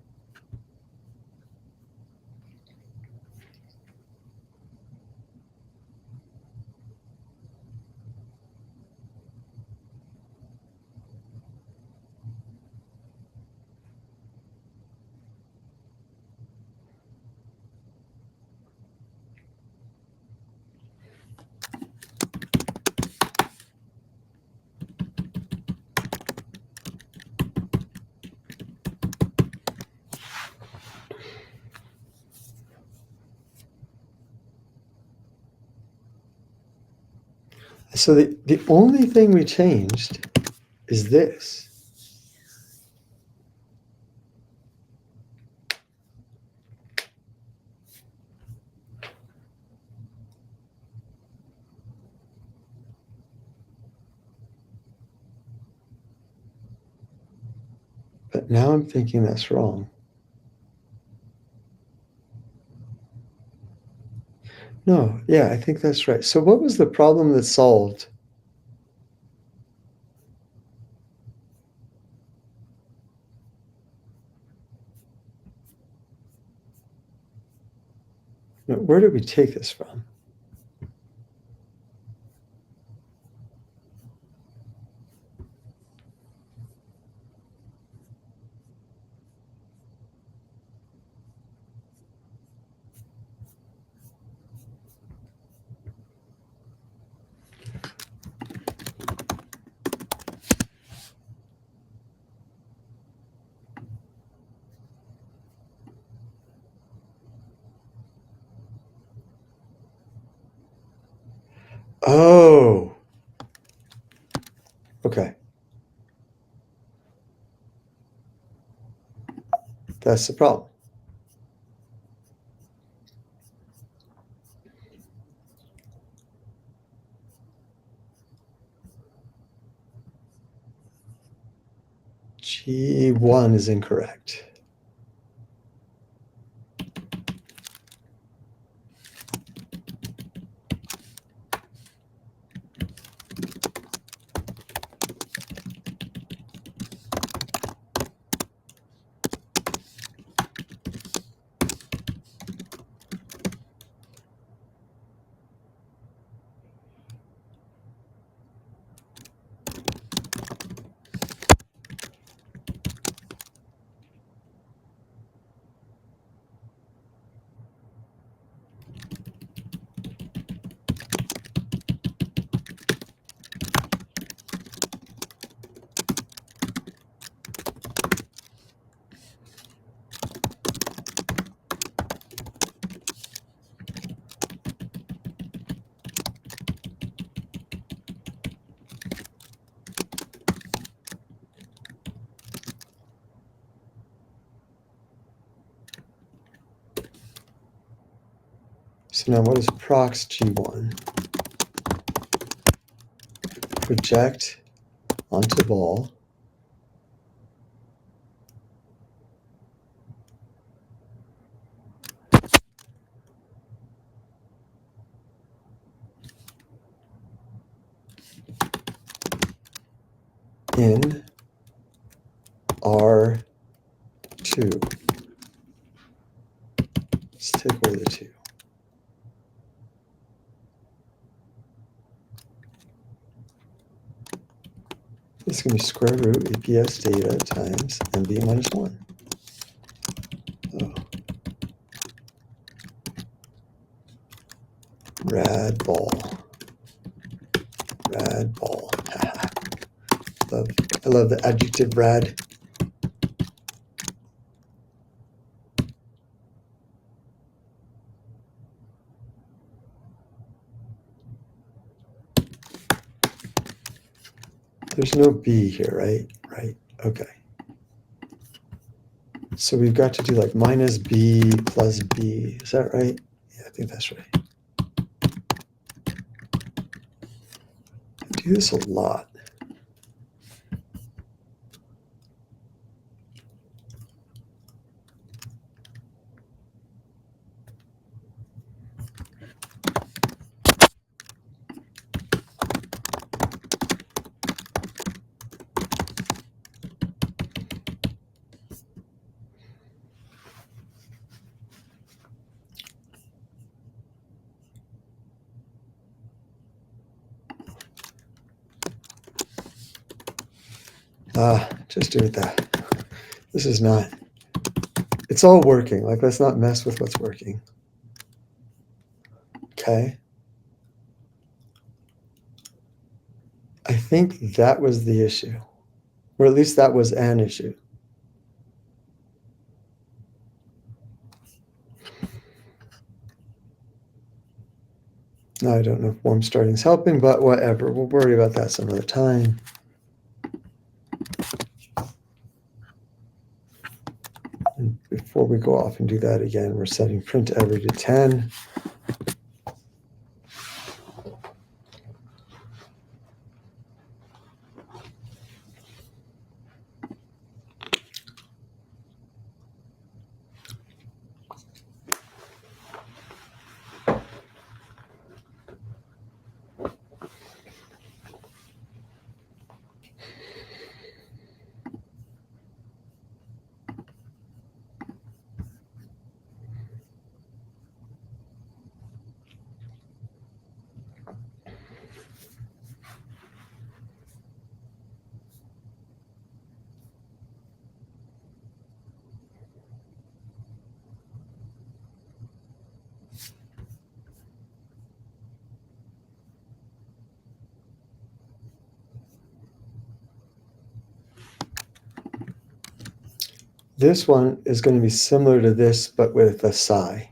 S1: So the only thing we changed is this. But now I'm thinking that's wrong. No, yeah, I think that's right. So what was the problem that solved? Where did we take this from? Oh, okay. That's the problem. G1 is incorrect. So now what is prox G1? Project onto ball. In R2. Let's take away the 2. This is going to be square root EPS data times MB minus 1. Oh. Rad ball. Rad ball. I love the adjective rad. There's no B here, right? Right. Okay. So we've got to do like minus B plus B. Is that right? Yeah, I think that's right. I do this a lot. Just do it that. This is not, it's all working. Like, let's not mess with what's working. Okay. I think that was the issue, or at least that was an issue. Now I don't know if warm starting is helping, but whatever. We'll worry about that some other time. And before we go off and do that again, we're setting print every to 10. This one is going to be similar to this, but with a psi.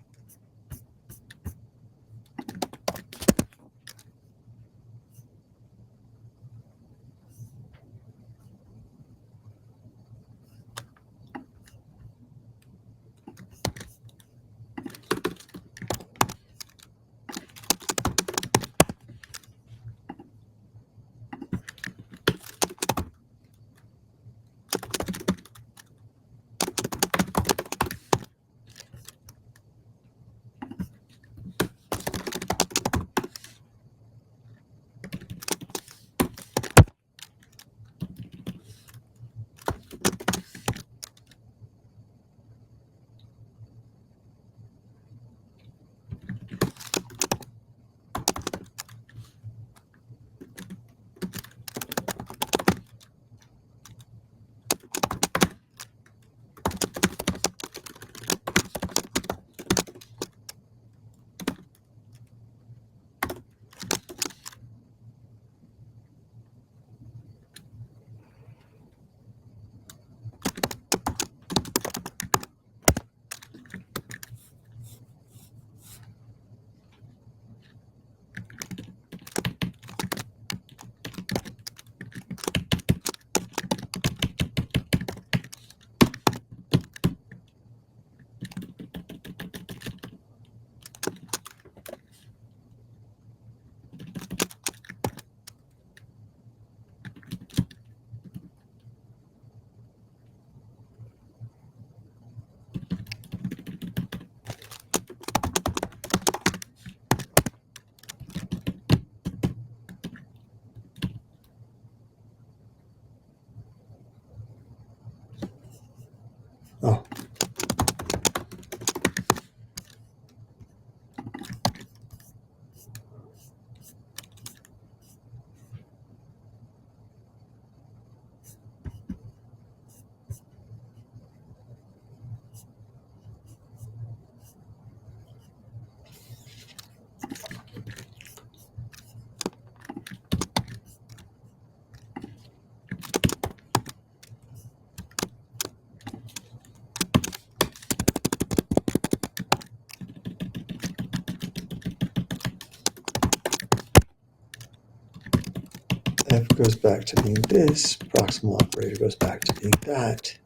S1: goes back to being this. Proximal operator goes back to being that.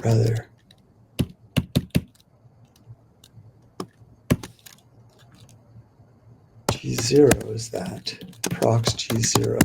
S1: Rather, G0 is that. Prox G0.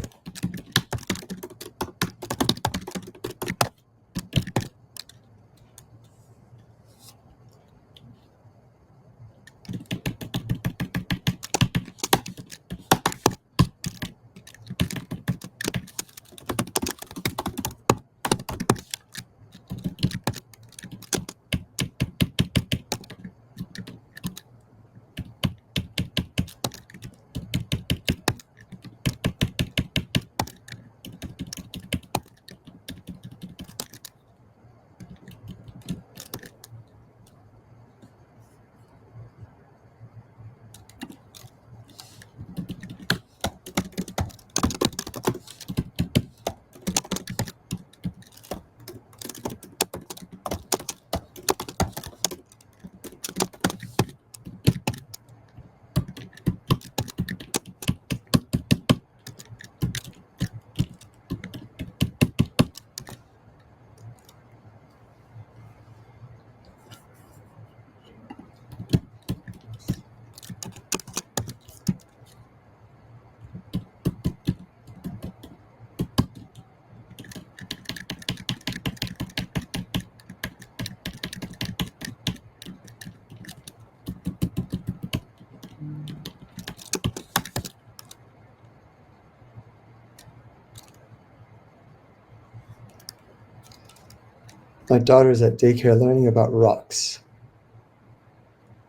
S1: My daughter's at daycare learning about rocks.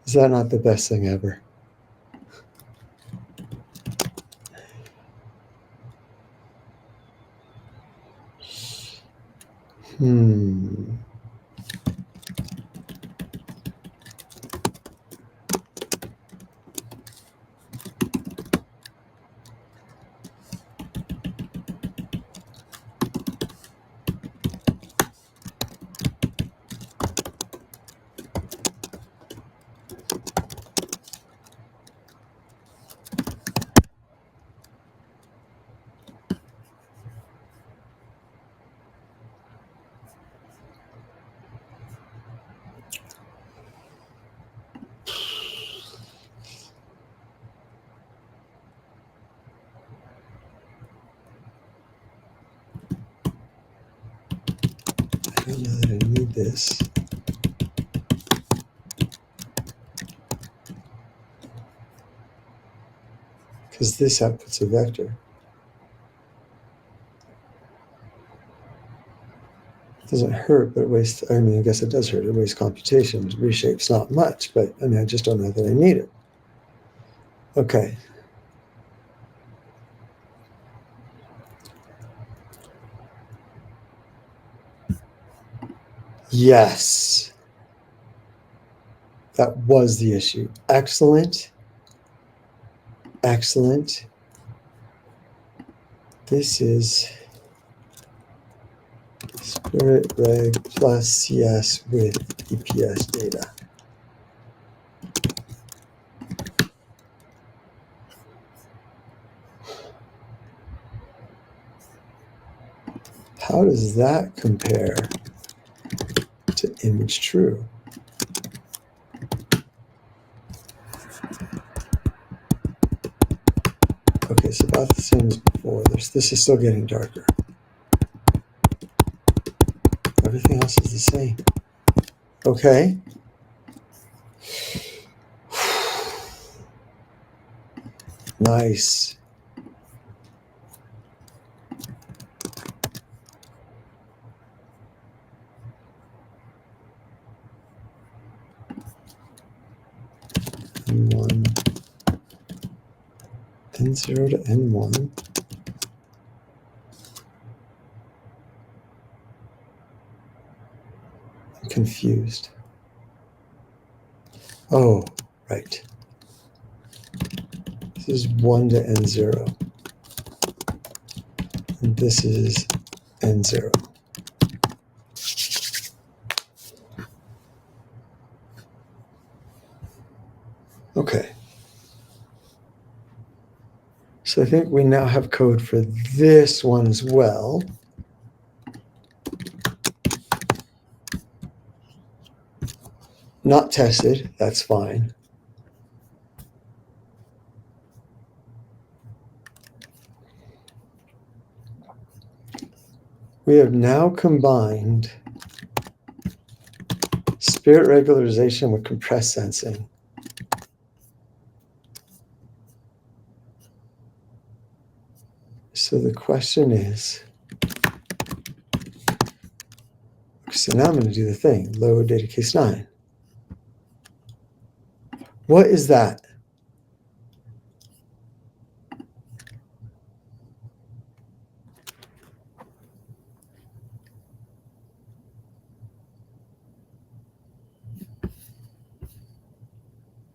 S1: Is that not the best thing ever? I don't know that I need this. Because this outputs a vector. It doesn't hurt, but it wastes, I mean, I guess it does hurt. It wastes computation. Reshapes not much, but I mean, I just don't know that I need it. Okay. Yes. That was the issue. Excellent. Excellent. This is Spirit Reg plus CS with EPS data. How does that compare to image true? Okay, so about the same as before. This is still getting darker. Everything else is the same. Okay. Nice. N1, N0 to N1. I'm confused. Oh, right. This is 1 to N0. And this is N0. Okay. So I think we now have code for this one as well. Not tested, that's fine. We have now combined spirit regularization with compressed sensing. So the question is, so now I'm going to do the thing, load data case 9. What is that?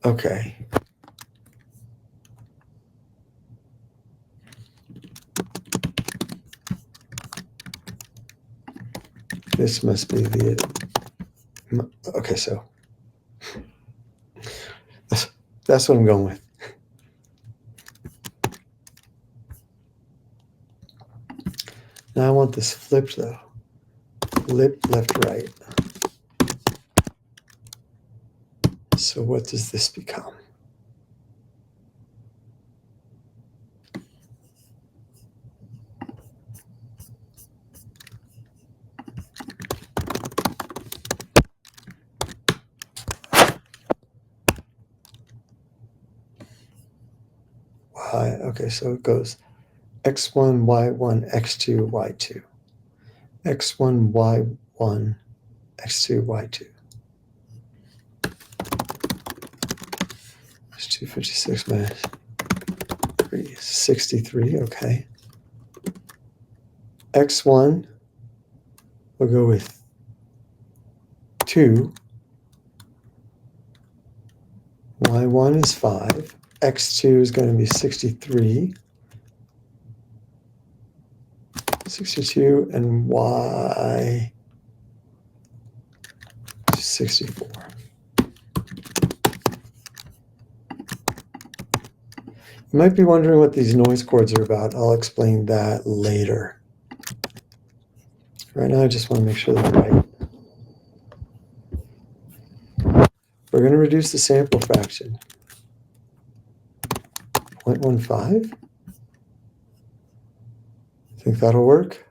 S1: Okay. This must be the, okay, so that's what I'm going with. Now I want this flipped though. Flip left, right. So what does this become? Y, okay, so it goes x1, y1, x2, y2. x1, y1, x2, y2. It's 256 minus 3 is 63, okay. x1 will go with 2. y1 is 5. x2 is going to be 63. 62 and y 64. You might be wondering what these noise chords are about. I'll explain that later. Right now I just want to make sure they're right. We're going to reduce the sample fraction. 0.15? Think that'll work?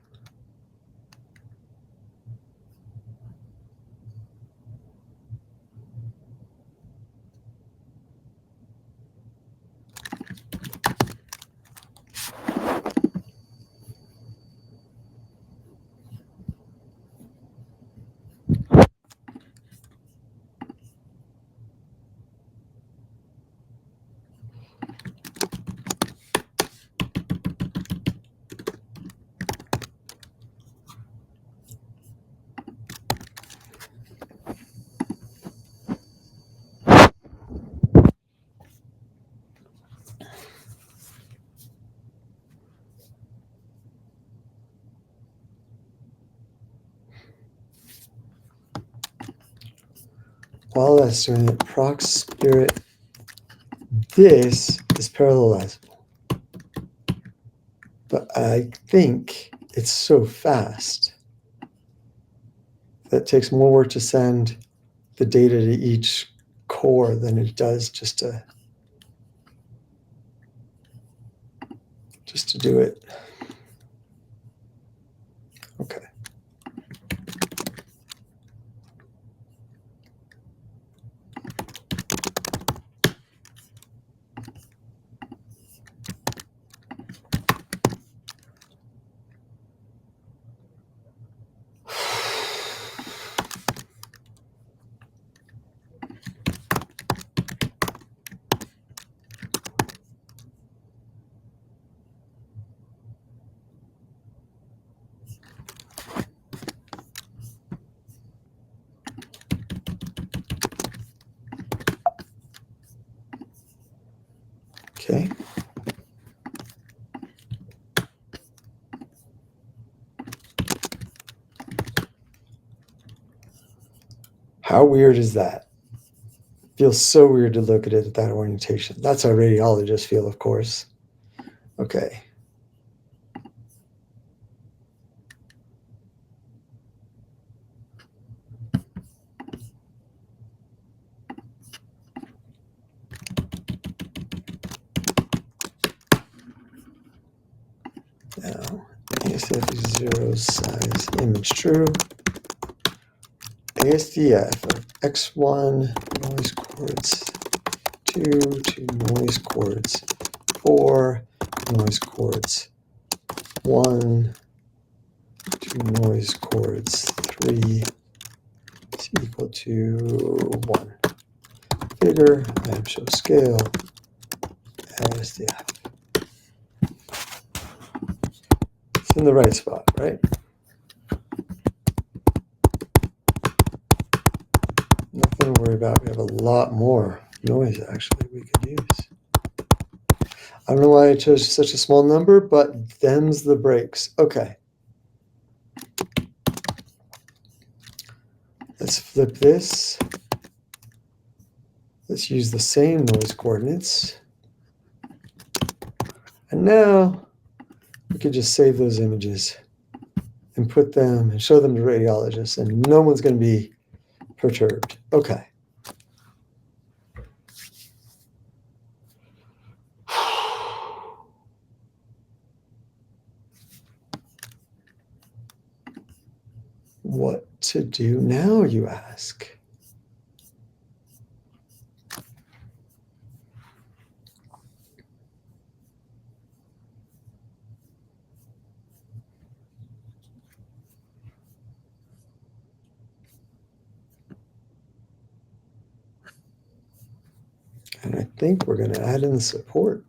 S1: While that's doing it, proc spirit, this is parallelizable. But I think it's so fast that it takes more work to send the data to each core than it does just to do it. Okay. Okay. How weird is that? Feels so weird to look at it at that orientation. That's how radiologists feel, of course. Okay. Now, ASDF is 0 size image true. ASDF of X1 noise chords, 2 noise chords, 4 noise chords, 1 noise chords, 3 is equal to 1. Figure, I show scale, ASDF. It's in the right spot, right? Nothing to worry about. We have a lot more noise actually we could use. I don't know why I chose such a small number, but them's the breaks. Okay. Let's flip this. Let's use the same noise coordinates. And now we could just save those images and put them and show them to radiologists, and no one's going to be perturbed. Okay. What to do now, you ask? And I think we're going to add in support.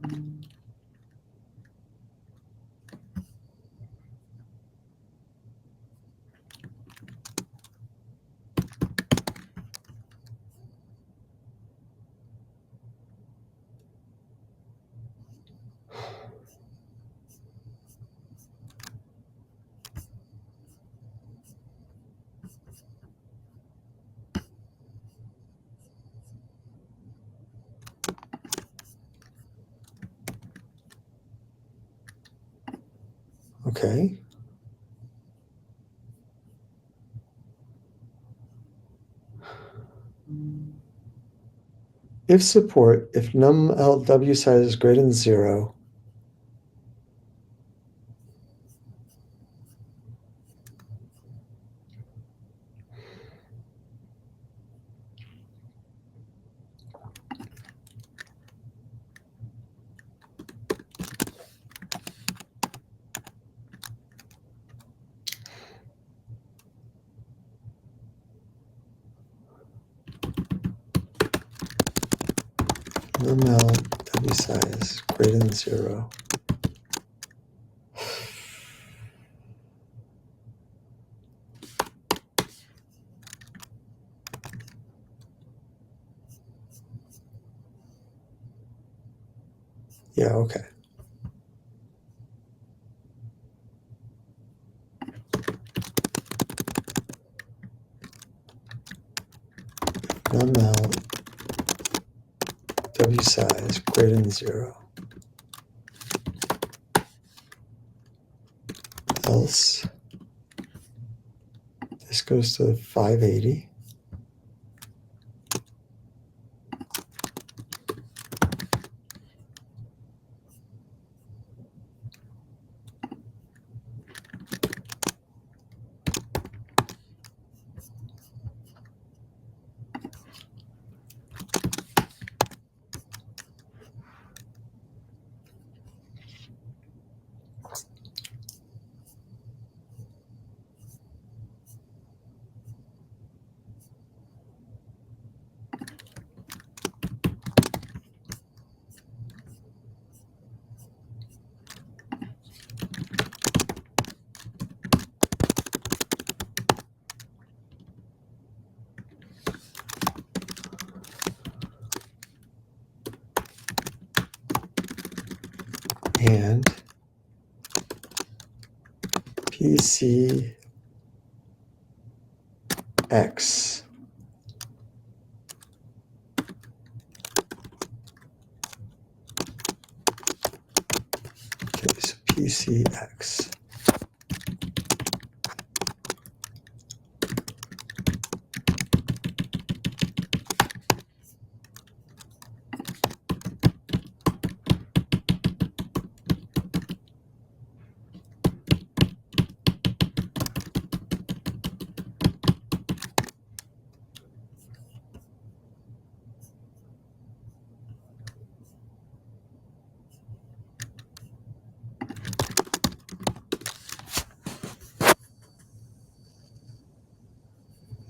S1: Okay. If support, if num LW size is greater than 0, num LW size greater than 0. Yeah, okay. Num LW size greater than 0. Else, this goes to 580. And PCX PCX.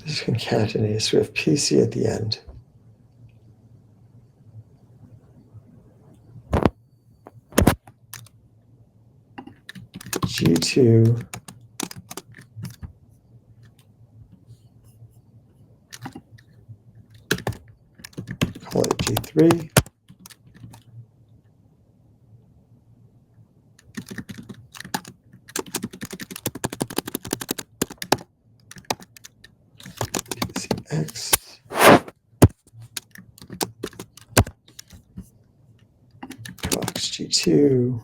S1: Just concatenate, so we have PC at the end. G2 call it G3. PCX. Prox G2.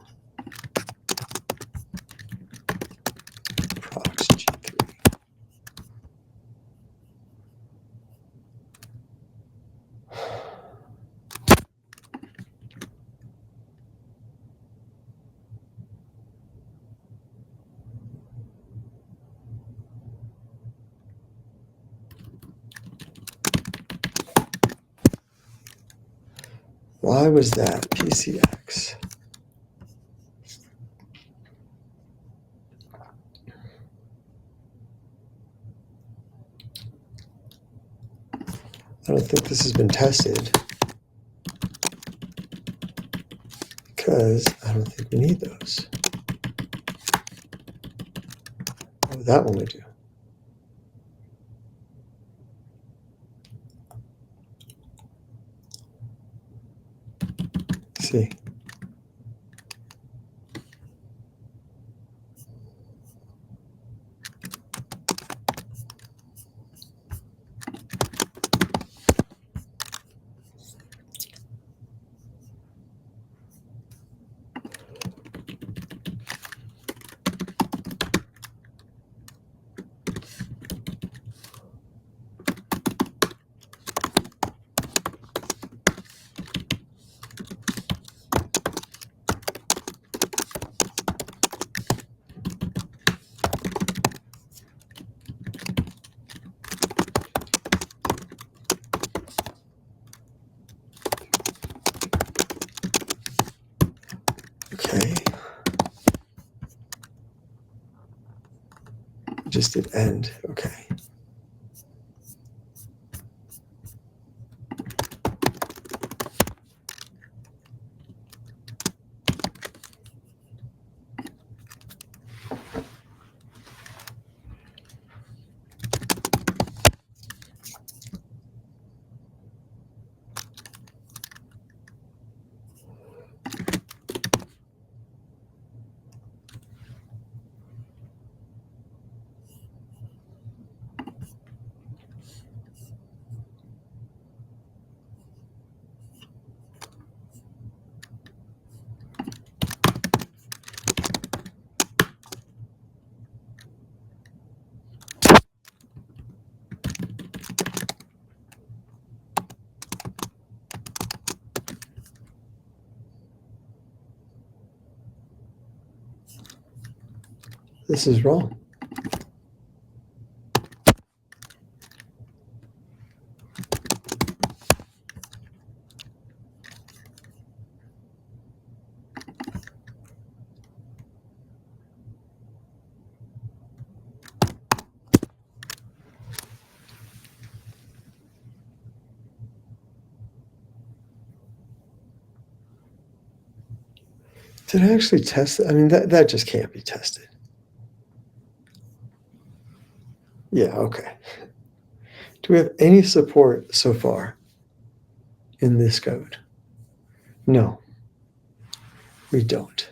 S1: Prox G3. Why was that PCX? I don't think this has been tested because I don't think we need those. Oh, that one we do. See. Okay. Just did end. Okay. This is wrong. Did I actually test it? I mean, that just can't be tested. Yeah, okay. Do we have any support so far in this code? No, we don't.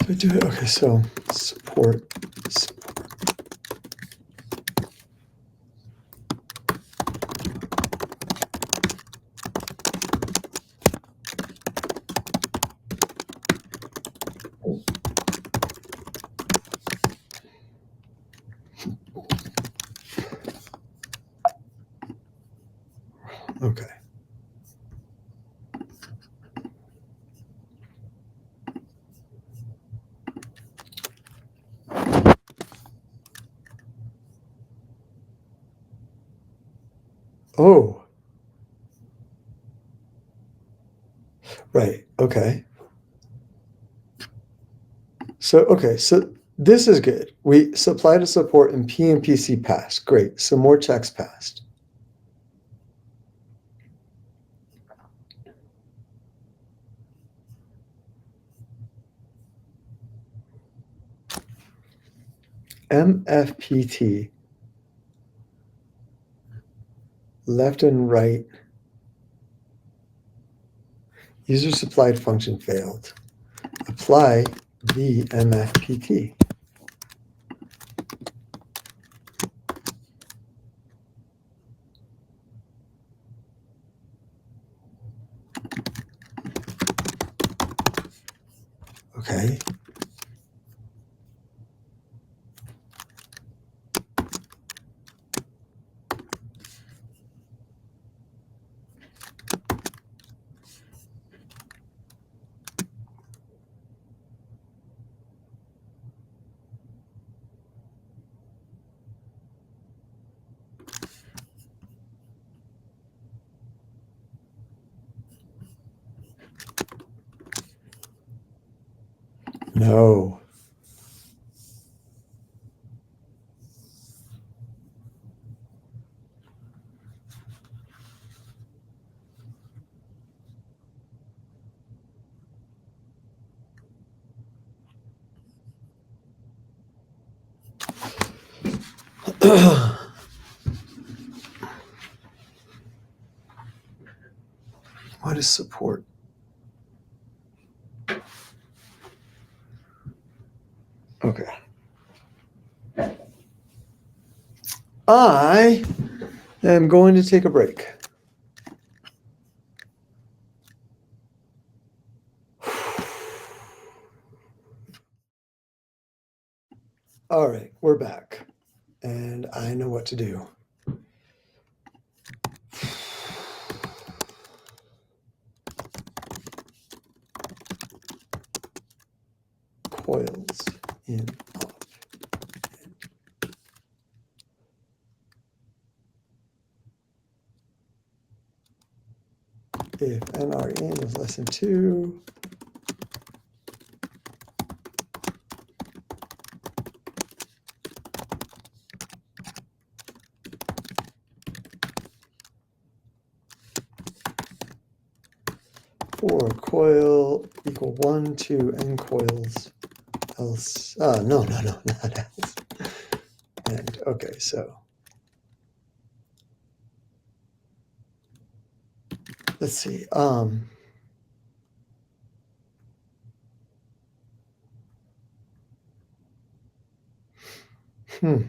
S1: Do I do it? Okay, so support. Okay. Oh, right. Okay. So this is good. We supply to support and P and PC passed. Great. So more checks passed. MFPT, left and right, user supplied function failed. Apply the MFPT. Okay. No. What is support? Okay. I am going to take a break. All right, we're back, and I know what to do. Coils in off. If NR in is less than 2, for coil equal 1 to n coils else. No, not else. And okay, so let's see. Hmm.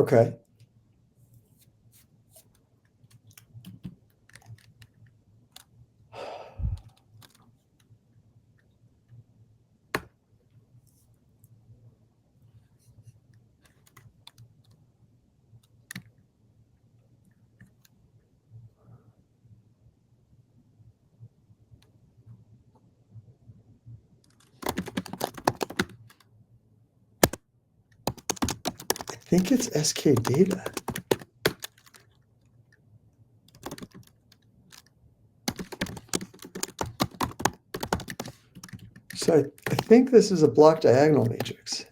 S1: Okay. I think it's SK data. So I think this is a block diagonal matrix.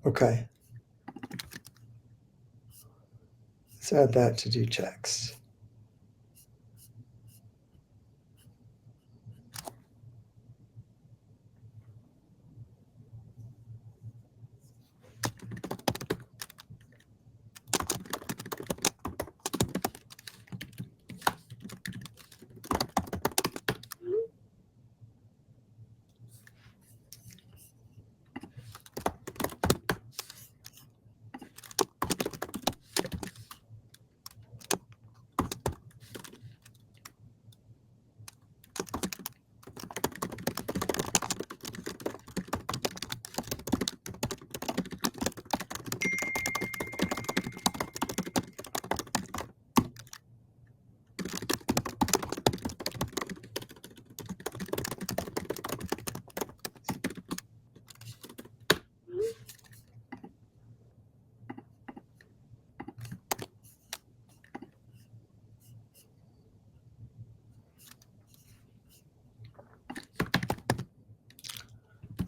S1: Okay. Let's add that to do checks.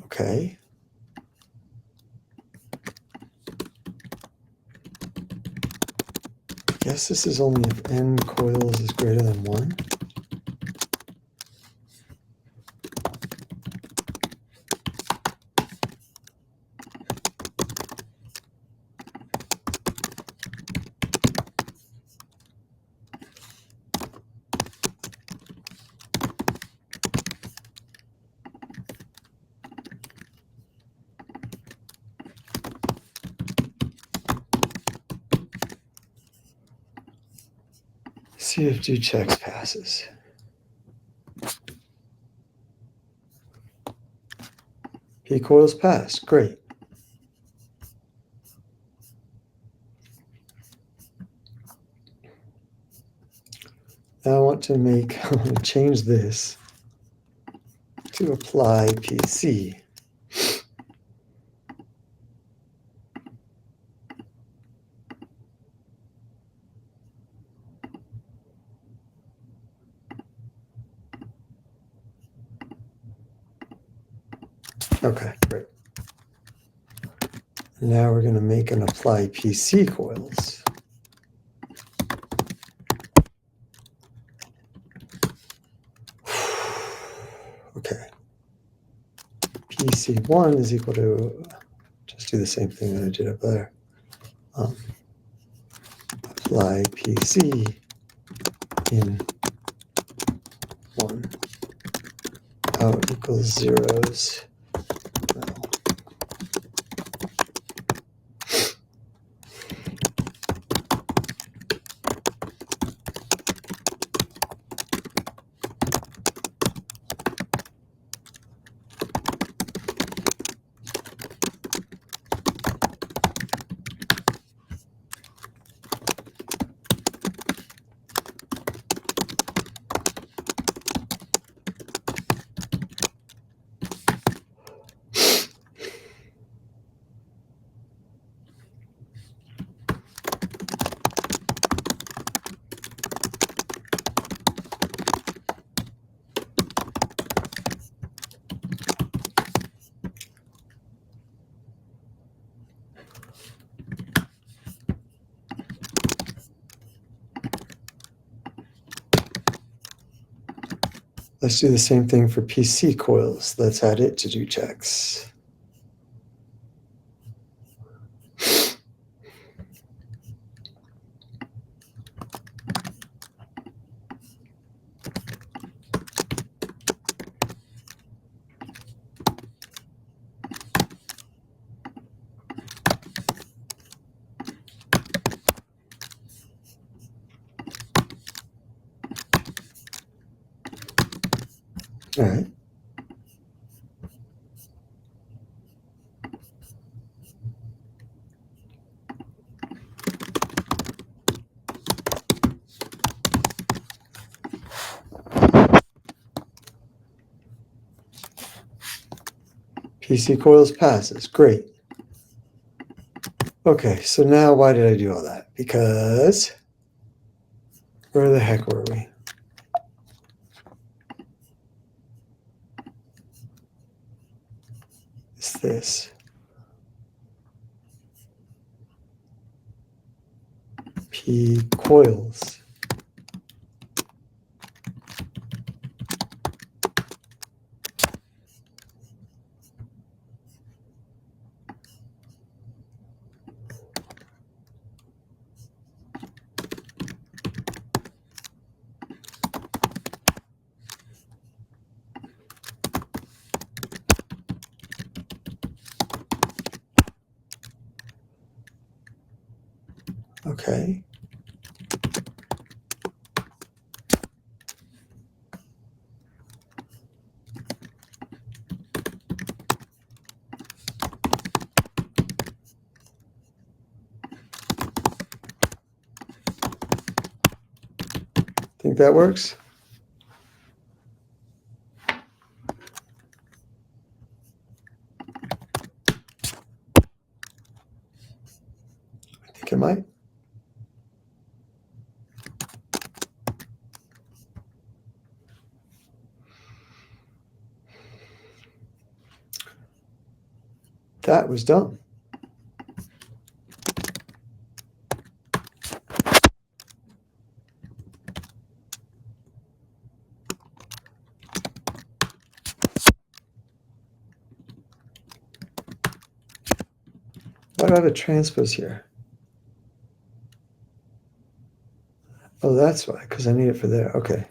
S1: Okay. I guess this is only if n coils is greater than 1. See if do checks passes. P coils pass. Great. Now I want to change this to apply PC. Okay, great. Now we're going to make an apply PC coils. Okay. PC1 is equal to, just do the same thing that I did up there. Apply PC in 1. Out equals zeros. Let's do the same thing for PC coils. Let's add it to do checks. All right. PC coils passes. Great. Okay, so now why did I do all that? Because where the heck were we? It's this. P coils. Okay. Think that works? I think it might. That was dumb. Why do I have a transpose here? Oh, that's why, because I need it for there. Okay.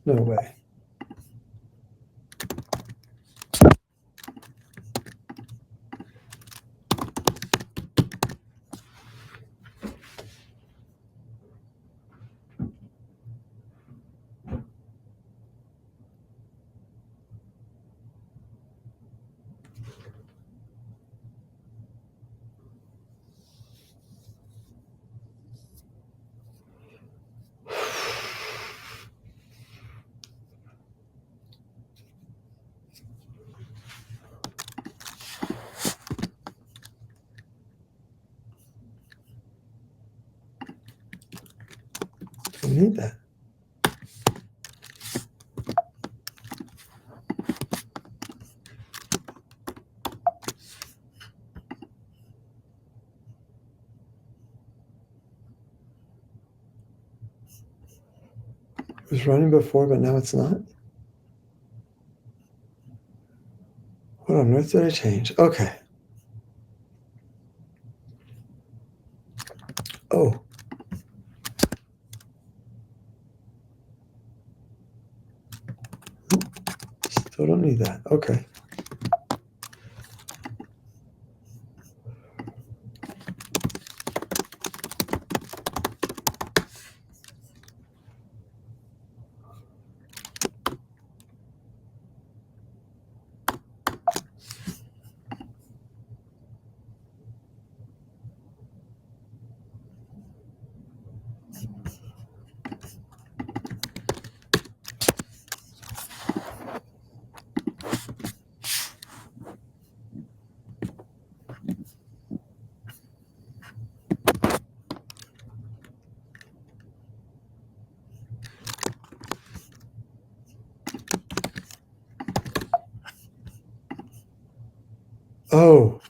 S1: No way. I need that. It was running before, but now it's not. What on earth did I change? Okay. Oh. Still don't need that. Okay.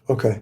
S1: Okay.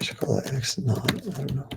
S1: I should call that X not. I don't know.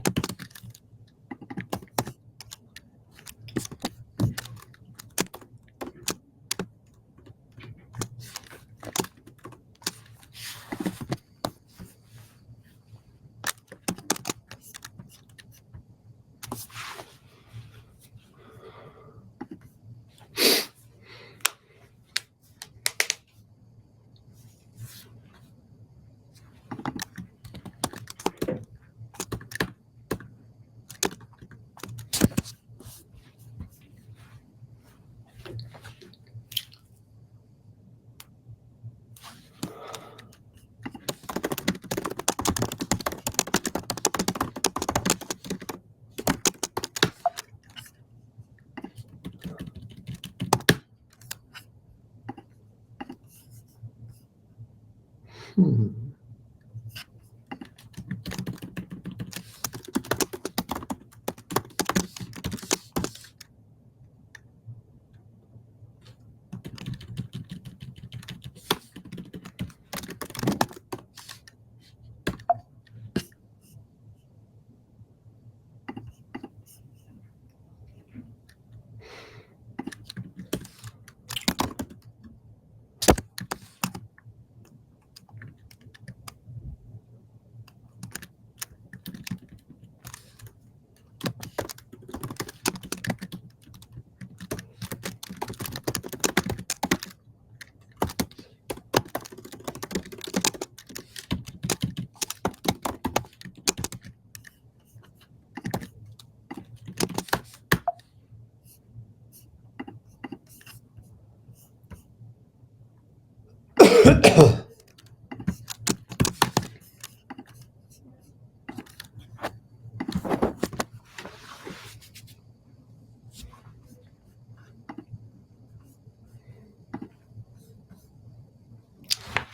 S1: Hmm.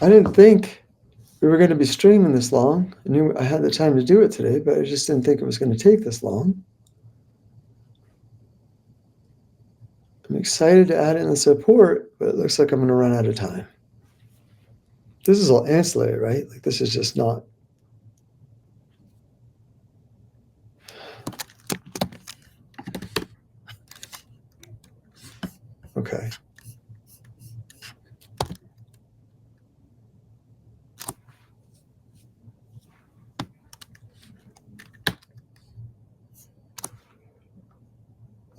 S1: I didn't think we were going to be streaming this long. I knew I had the time to do it today, but I just didn't think it was going to take this long. I'm excited to add in the support, but it looks like I'm going to run out of time. This is all ancillary, right? Like this is just not. Okay.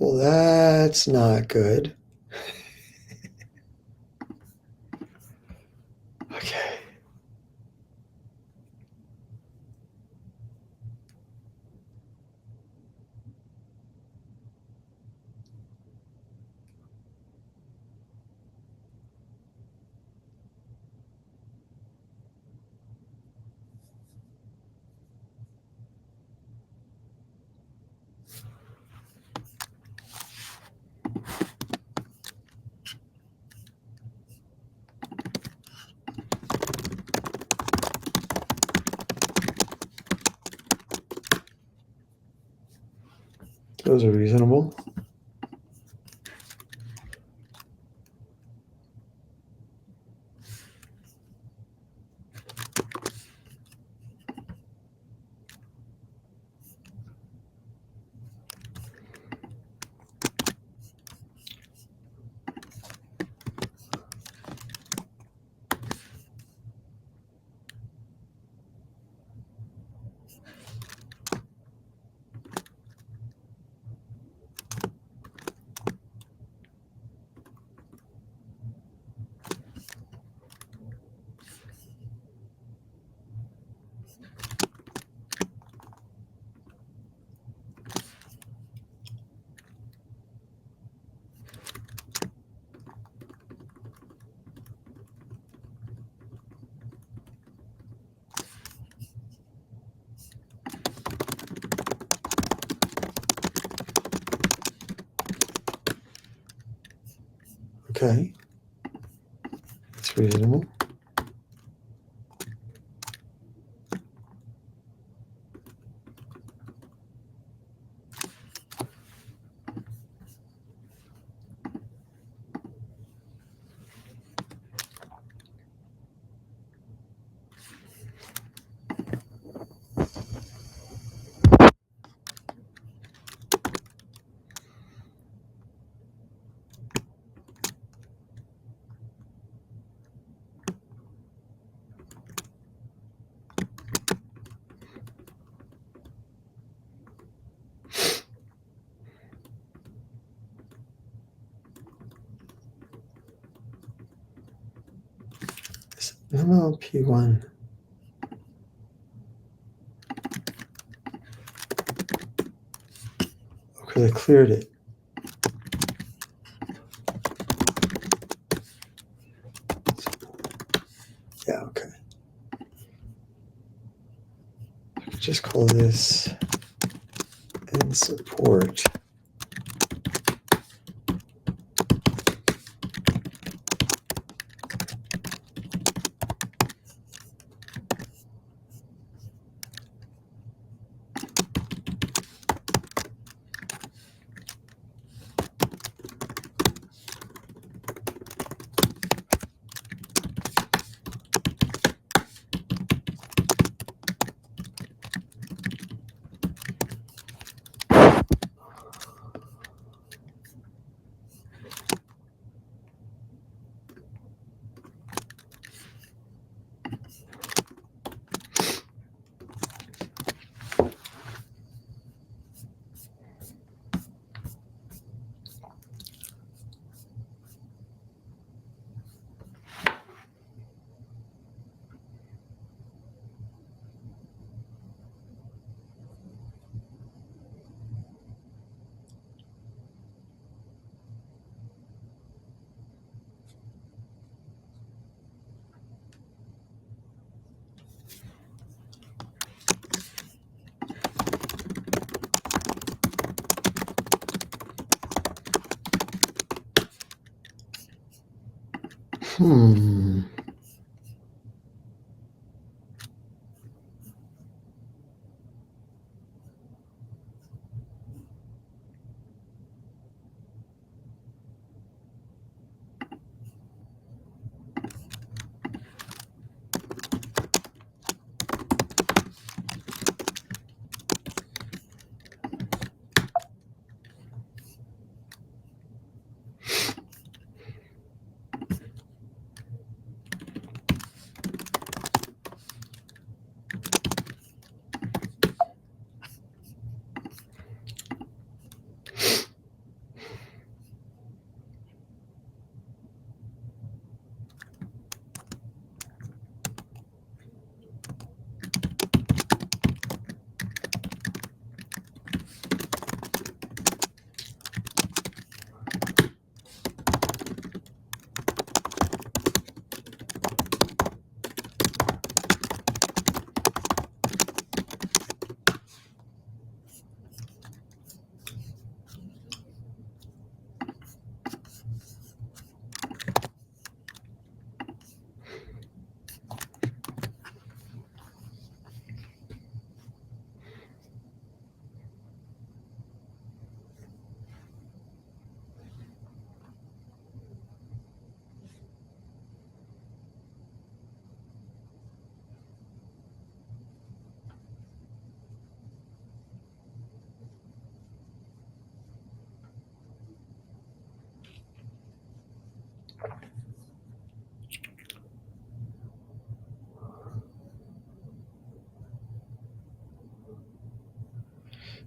S1: Well, that's not good. Okay. Those are reasonable. Okay. It's reasonable. MLP1. Okay, they cleared it. Yeah, okay. I could just call this and support. Hmm.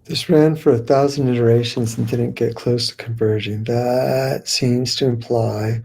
S1: This ran for 1,000 iterations and didn't get close to converging. That seems to imply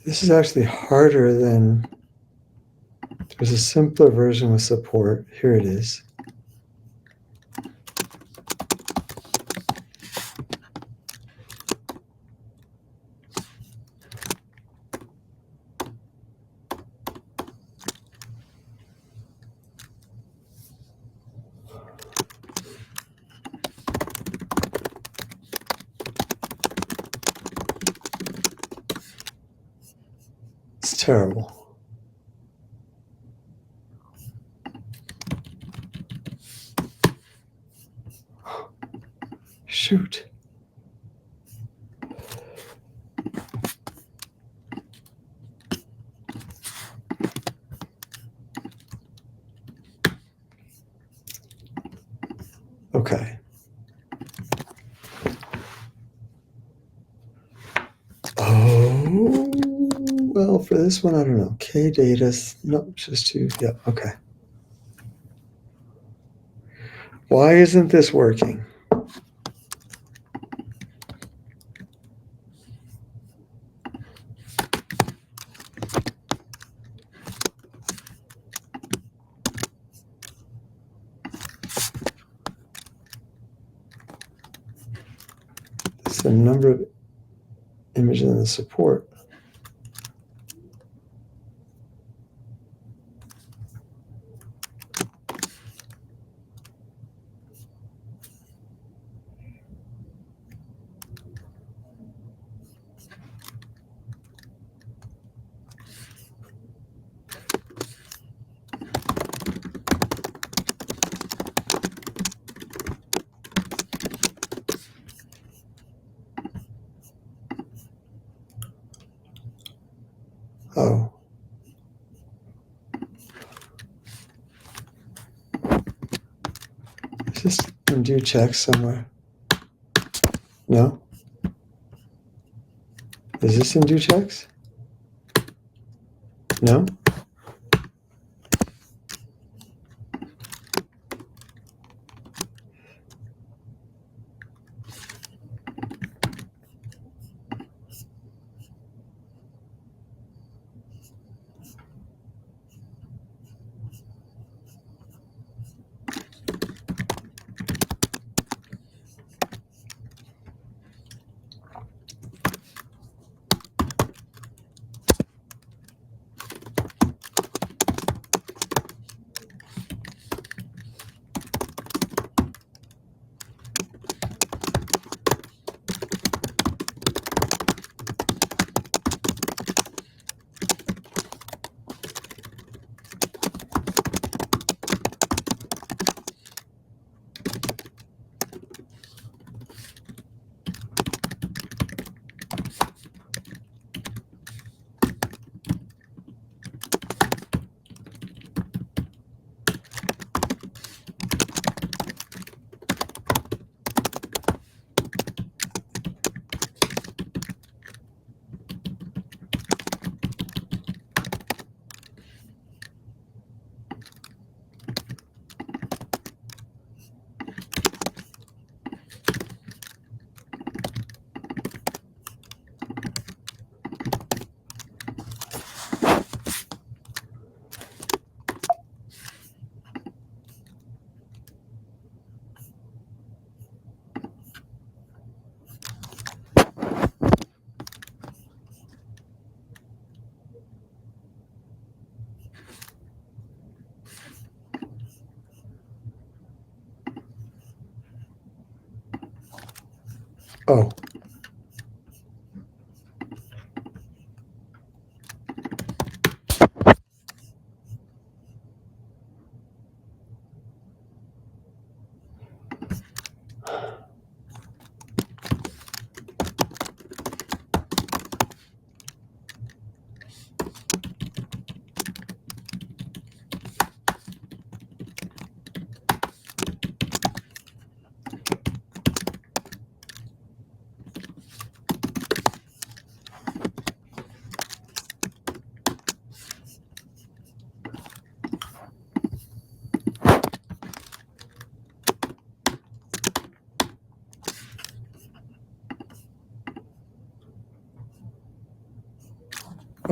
S1: This is actually harder than, there's a simpler version with support. Here it is. It's terrible. Shoot. Okay. Oh, well, for this one, I don't know. K data, no, just two. Yeah, okay. Why isn't this working? It's the number of images in the support. Oh. Is this undo check somewhere? No? Is this undo checks? No? Oh.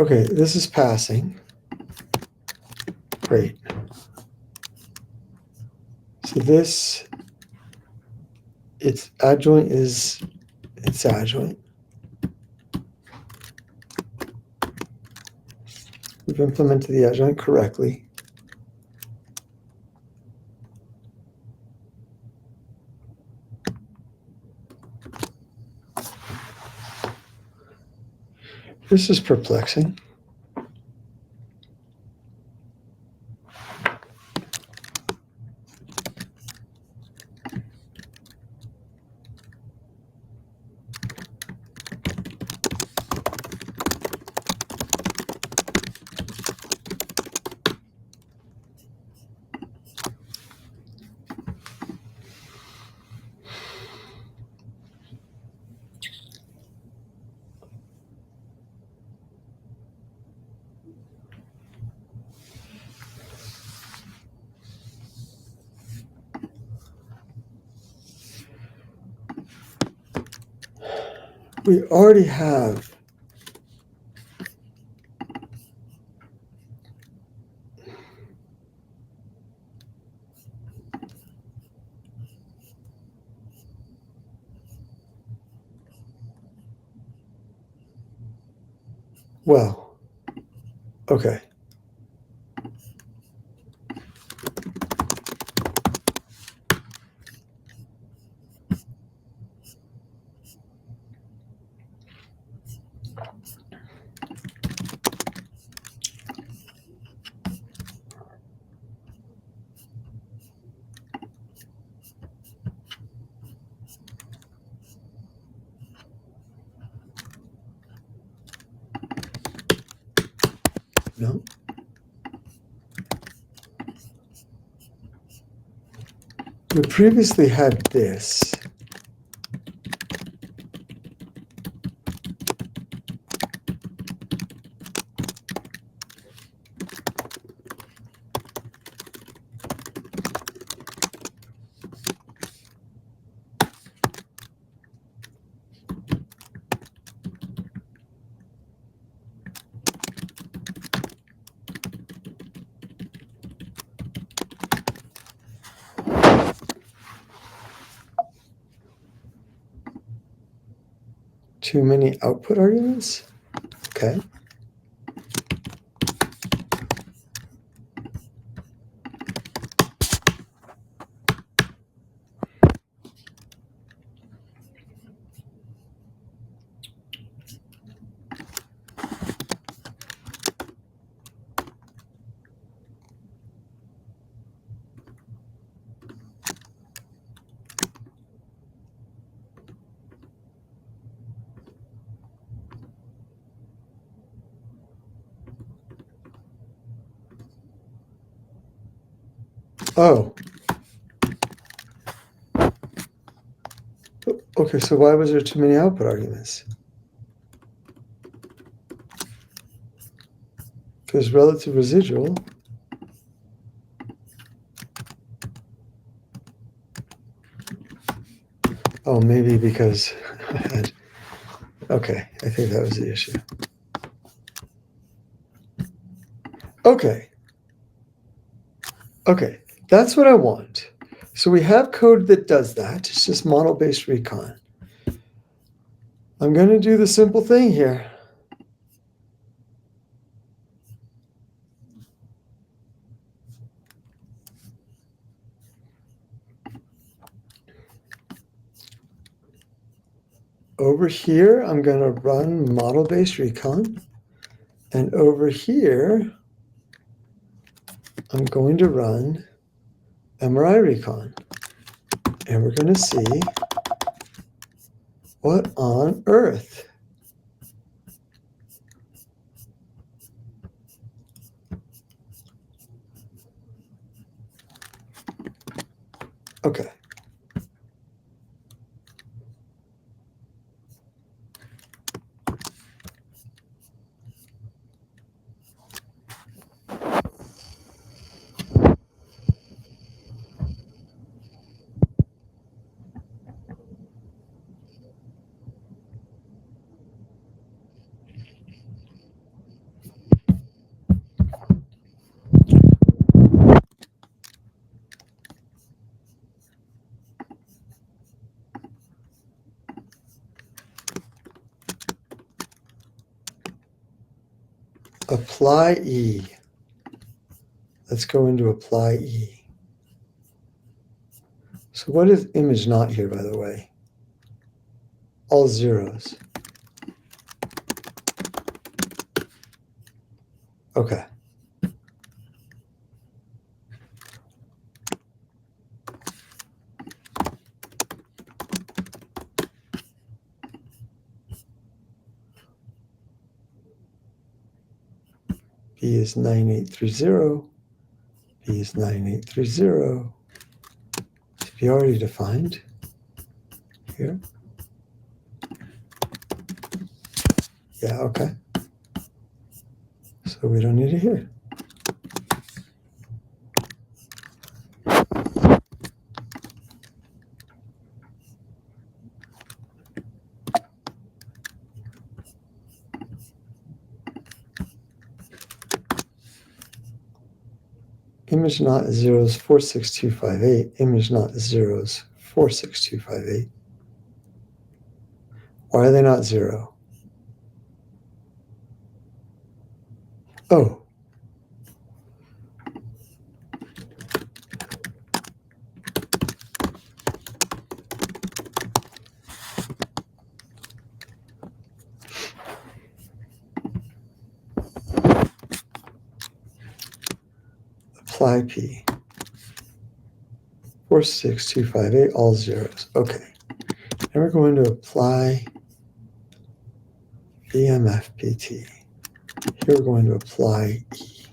S1: Okay, this is passing. Great. So this, its adjoint is its adjoint. We've implemented the adjoint correctly. This is perplexing. We already have well, okay. No. We previously had this. Too many output arguments? Okay. Oh. Okay, so why was there too many output arguments? Because relative residual. Oh, maybe because I had. Okay, I think that was the issue. Okay. Okay, that's what I want. So we have code that does that. It's just model-based recon. I'm going to do the simple thing here. Over here, I'm going to run model-based recon. And over here, I'm going to run MRI recon. And we're going to see what on earth. Okay. apply E. Let's go into apply E. So what is image not here, by the way? All zeros. Okay. B is 9830. B is 9830. To be already defined here. Yeah, okay. So we don't need it here. Image not zeros 46258. Image not zeros 46258. Why are they not zero? Oh. Apply P. 46258, all zeros. Okay. Now we're going to apply BMFPT. Here we're going to apply E.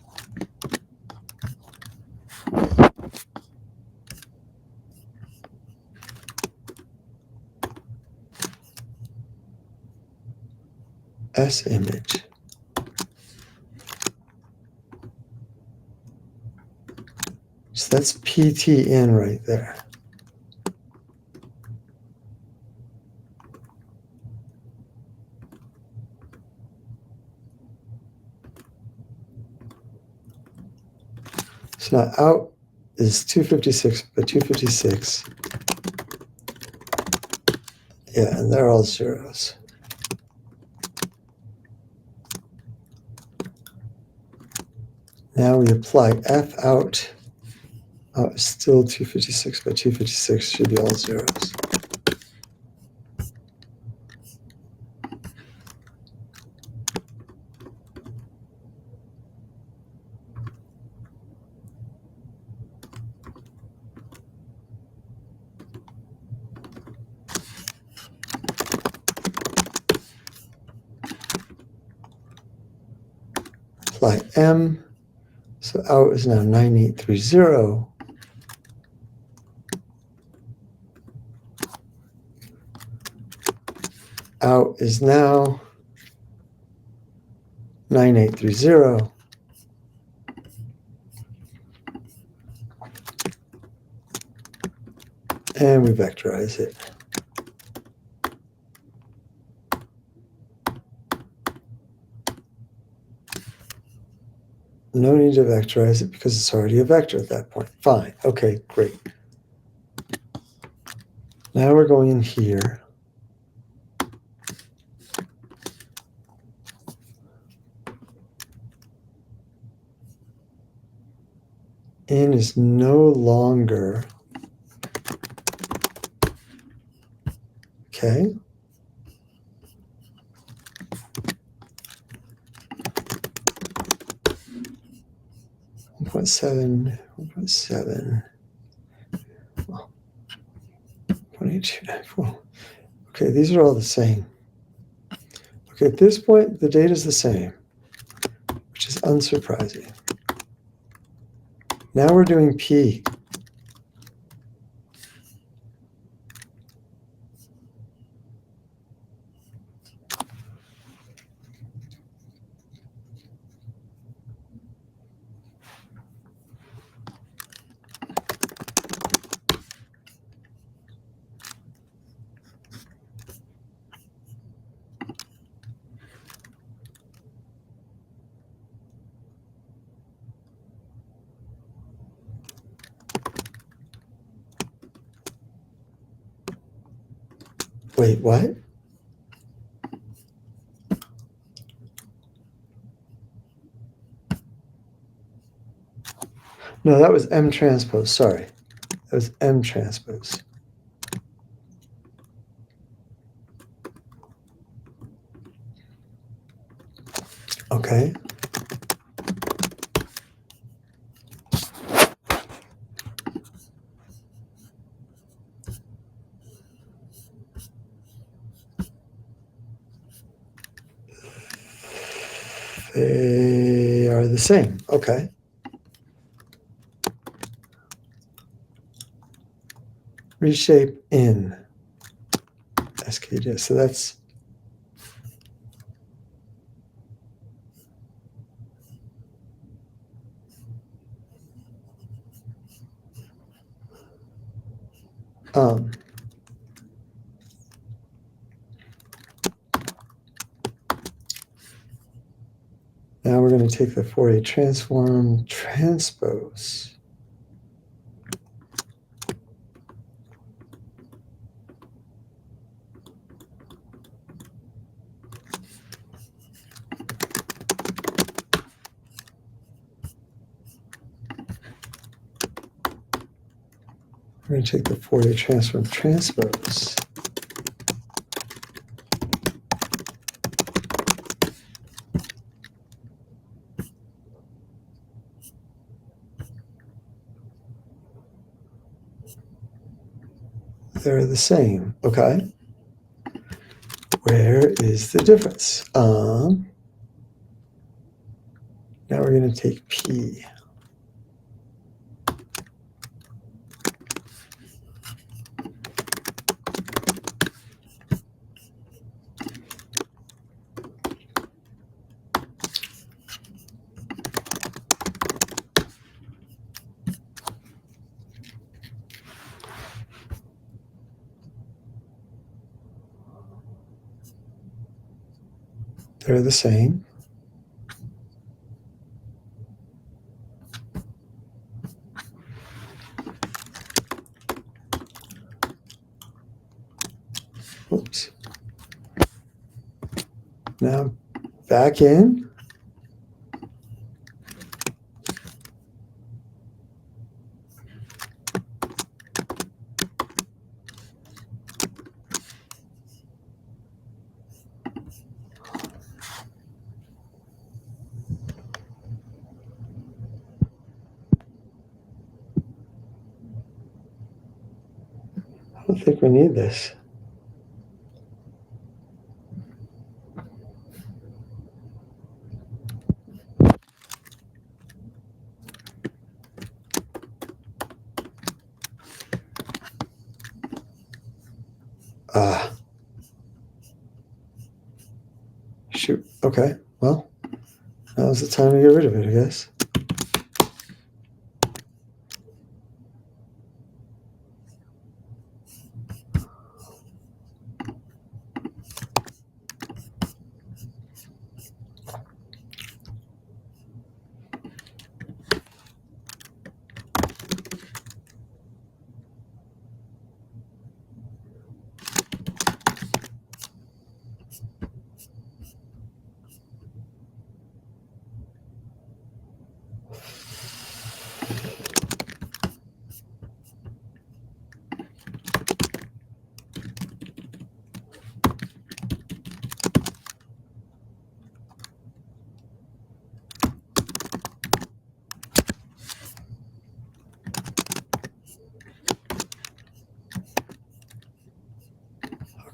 S1: S image. So that's PTN right there. So now out is 256 by 256. Yeah, and they're all zeros. Now we apply F out. Out is still 256 by 256, should be all zeros. Apply M. So out is now 9830. Out is now 9830. And we vectorize it. No need to vectorize it because it's already a vector at that point. Fine. Okay, great. Now we're going in here. N is no longer, okay. One 1.7, 0.8294. Okay, these are all the same. Okay, at this point, the data is the same, which is unsurprising. Now we're doing P. Wait, what? No, that was M transpose. Sorry. That was M transpose. Okay. They are the same. Okay. Reshape in SKJ. So that's now we're going to take the Fourier transform transpose. We're going to take the Fourier transform transpose. They're the same. Okay. Where is the difference? Now we're going to take P. They're the same. Oops. Now back in. I don't think we need this. Shoot. Okay. Well, now's the time to get rid of it, I guess.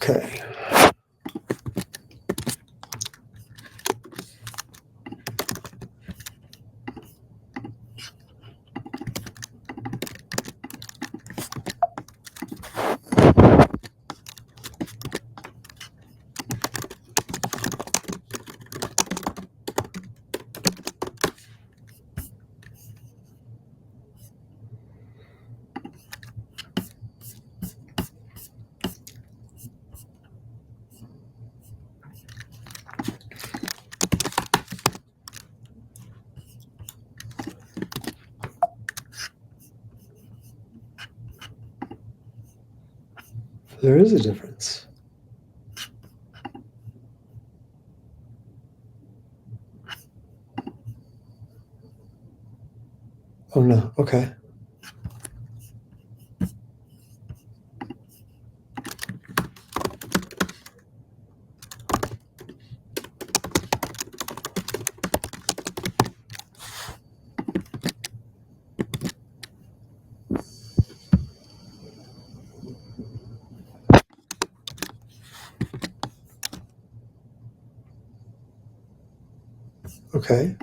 S1: Okay. There is a difference. Oh no, okay. Okay.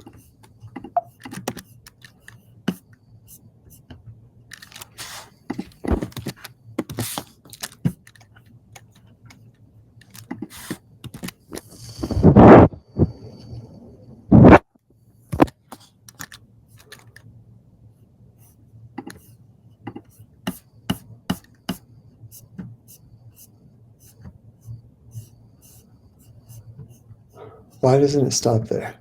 S1: Why doesn't it stop there?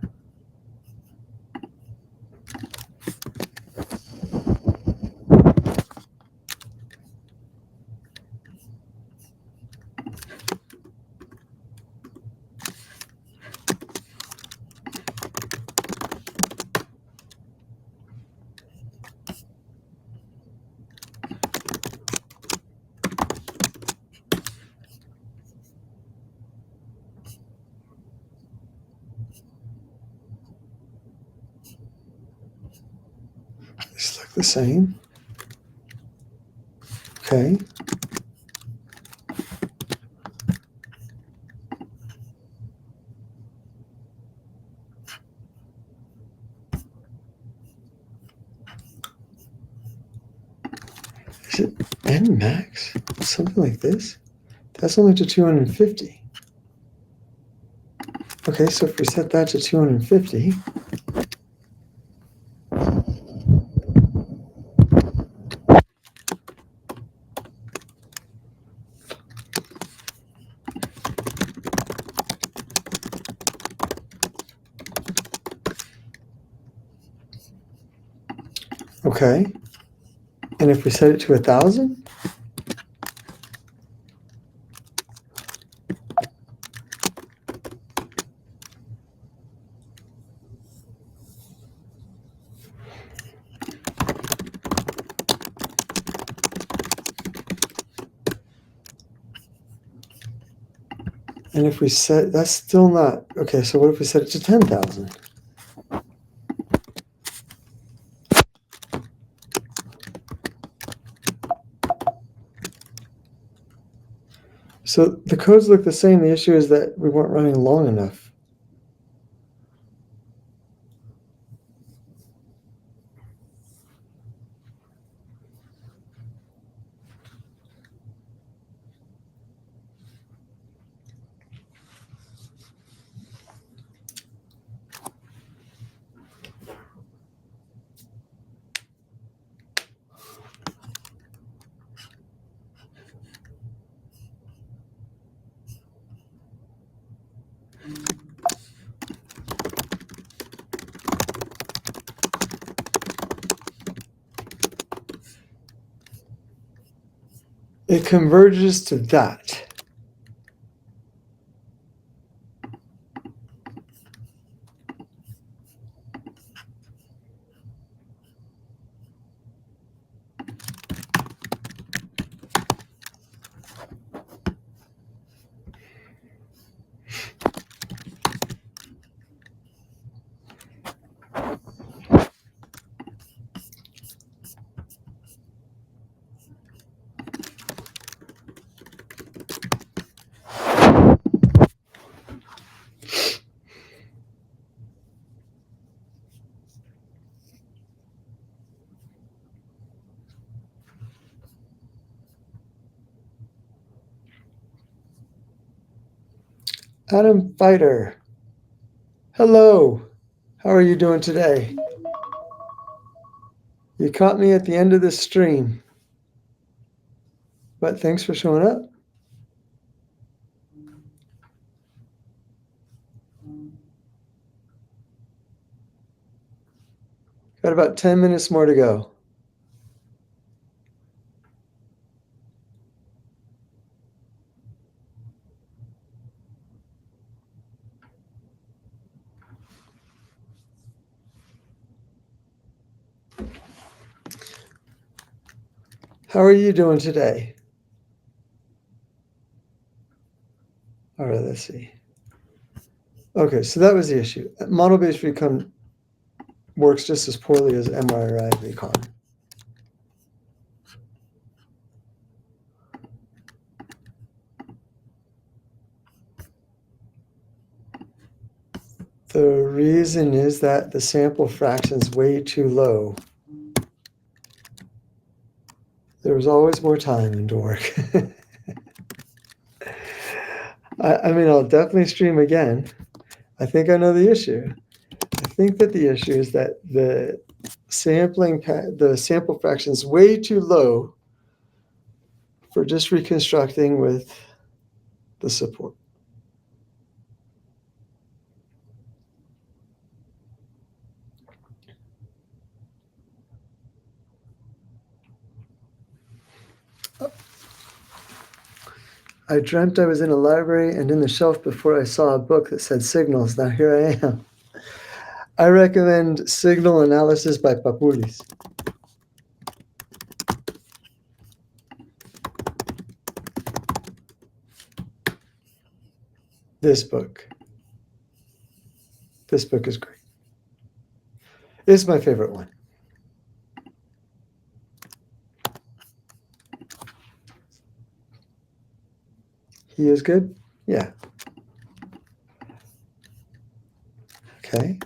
S1: These look the same. Okay. Is it N max? Something like this? That's only to 250. Okay, so if we set that to 250, okay. And if we set it to 1,000, and if we set, that's still not, okay, so what if we set it to 10,000? So the codes look the same. The issue is that we weren't running long enough. It converges to that. Adam Fighter, hello. How are you doing today? You caught me at the end of the stream, but thanks for showing up. Got about 10 minutes more to go. How are you doing today? All right, let's see. Okay, so that was the issue. Model-based recon works just as poorly as MRI recon. The reason is that the sample fraction is way too low. There's always more time into work. I mean, I'll definitely stream again. I think I know the issue. I think that the issue is that the sample fraction is way too low for just reconstructing with the support. I dreamt I was in a library and in the shelf before I saw a book that said signals. Now here I am. I recommend Signal Analysis by Papoulis. This book. This book is great. It's my favorite one. He is good? Yeah. Okay.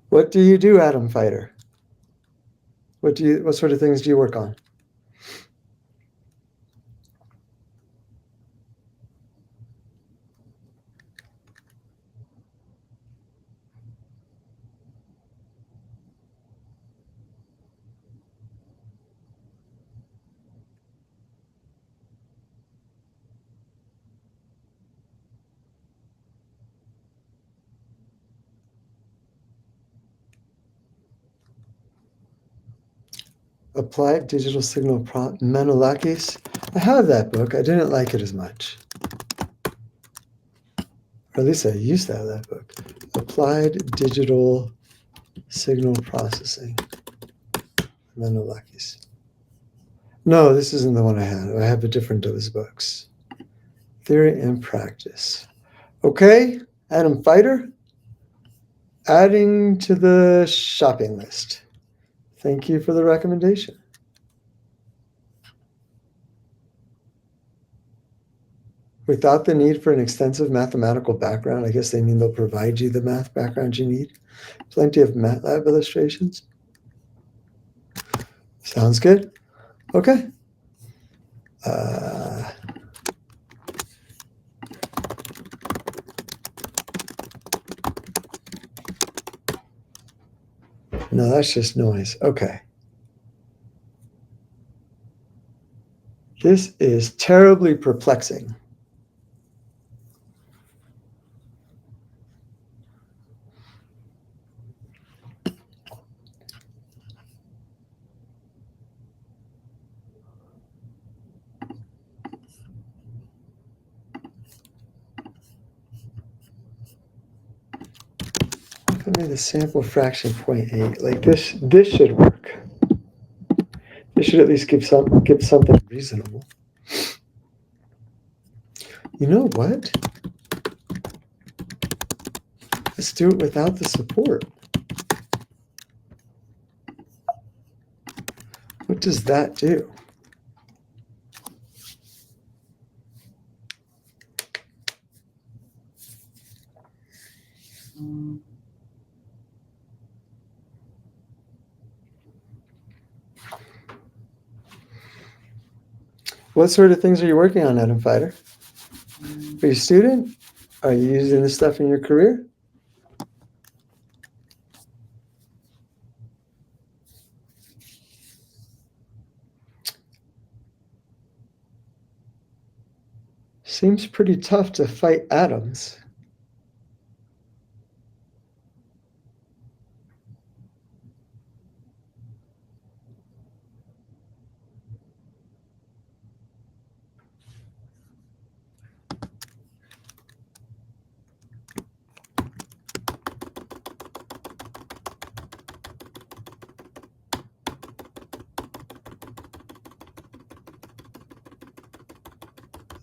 S1: What do you do, Atom Fighter? What sort of things do you work on? Applied Digital Signal Menolakis. I have that book. I didn't like it as much. Or at least I used to have that book. Applied Digital Signal Processing. Menolakis. No, this isn't the one I had. I have a different of his books. Theory and Practice. Okay, Atom Fighter. Adding to the shopping list. Thank you for the recommendation. Without the need for an extensive mathematical background, I guess they mean they'll provide you the math background you need. Plenty of MATLAB illustrations. Sounds good. Okay. No, that's just noise. Okay. This is terribly perplexing. If I made the sample fraction 0.8, like this should work. This should at least give something reasonable. You know what? Let's do it without the support. What does that do? What sort of things are you working on, Atom Fighter? Are you a student? Are you using this stuff in your career? Seems pretty tough to fight atoms.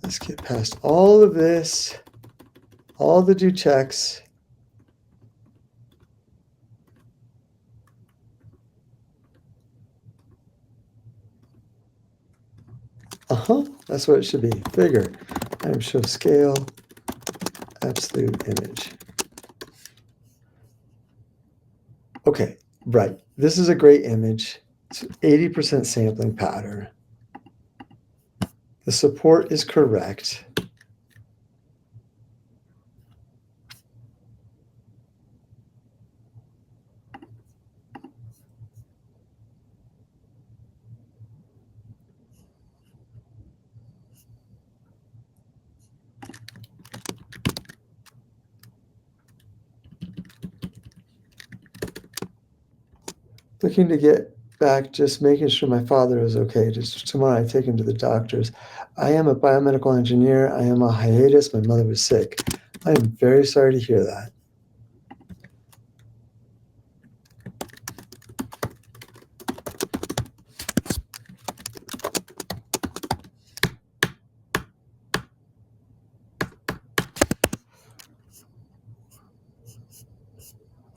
S1: Let's get past all of this, all the do checks. That's what it should be. Figure. Item show scale, absolute image. Okay, right. This is a great image. It's 80% sampling pattern. The support is correct. Looking to get back, just making sure my father is okay. Just tomorrow I take him to the doctors. I am a biomedical engineer. I am on hiatus. My mother was sick. I am very sorry to hear that.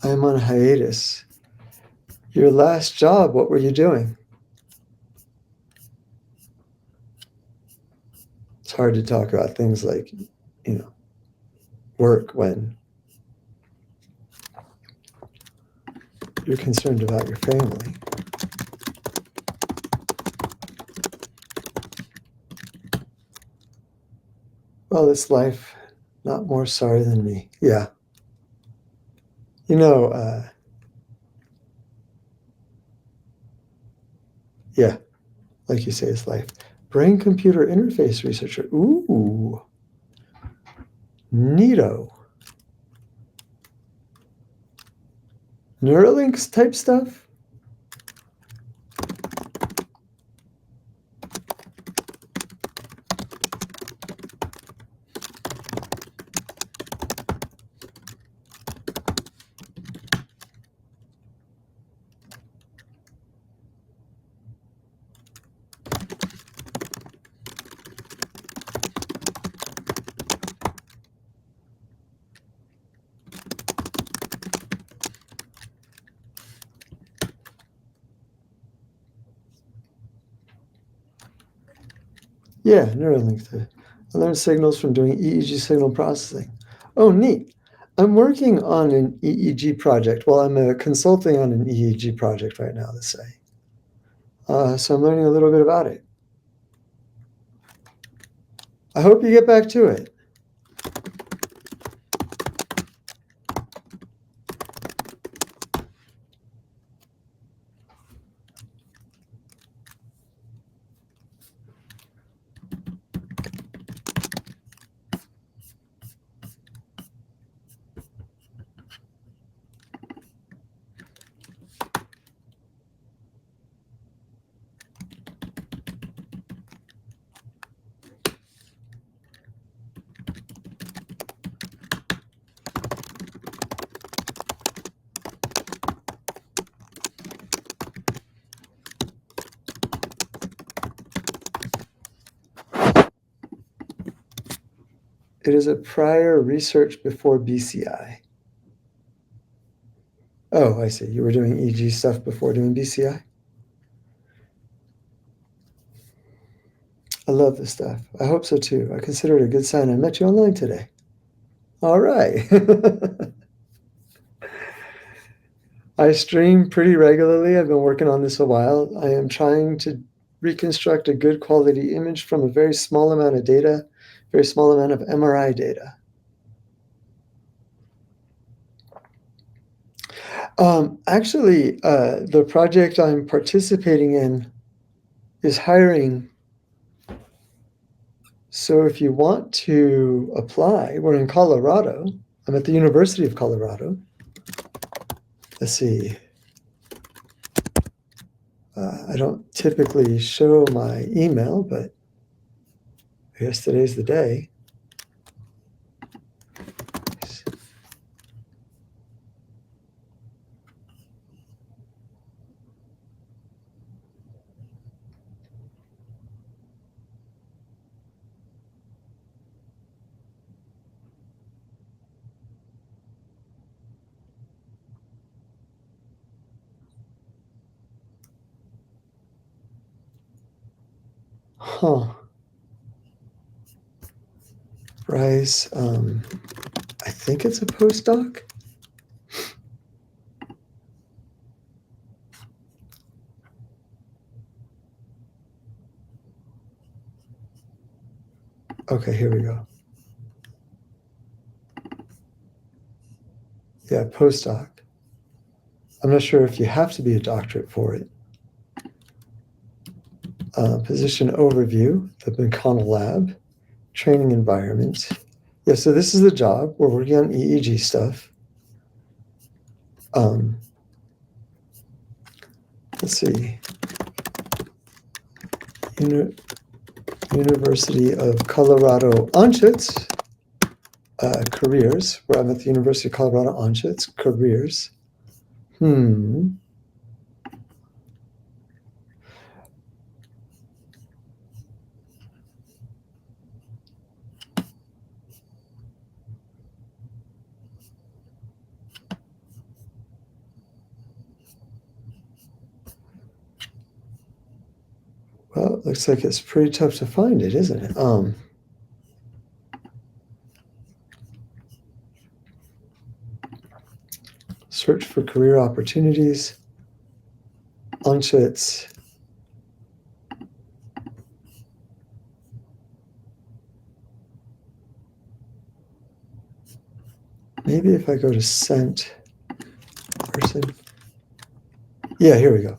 S1: I am on hiatus. Your last job, what were you doing? It's hard to talk about things like, work when you're concerned about your family. Well, it's life. Not more sorry than me. Yeah. Yeah, like you say, it's life. Brain-computer interface researcher. Ooh, neato. Neuralinks type stuff? Yeah, Neuralink. I learned signals from doing EEG signal processing. Oh, neat. I'm working on an EEG project. Well, I'm consulting on an EEG project right now, let's say. So I'm learning a little bit about it. I hope you get back to it. It is a prior research before BCI. Oh, I see. You were doing EEG stuff before doing BCI? I love this stuff. I hope so too. I consider it a good sign I met you online today. All right. I stream pretty regularly. I've been working on this a while. I am trying to reconstruct a good quality image from a very small amount of data, very small amount of MRI data. Actually, the project I'm participating in is hiring. So if you want to apply, we're in Colorado. I'm at the University of Colorado. Let's see. I don't typically show my email, but I guess today's the day. Huh. Bryce, I think it's a postdoc. Okay, here we go. Yeah, postdoc. I'm not sure if you have to be a doctorate for it. Position overview, the McConnell Lab, training environment. Yeah, so this is the job. We're working on EEG stuff. Let's see. University of Colorado Anschutz, careers, where I'm at the University of Colorado Anschutz, careers. Well, it looks like it's pretty tough to find it, isn't it? Search for career opportunities. Anschutz. Maybe if I go to sent person. Yeah, here we go.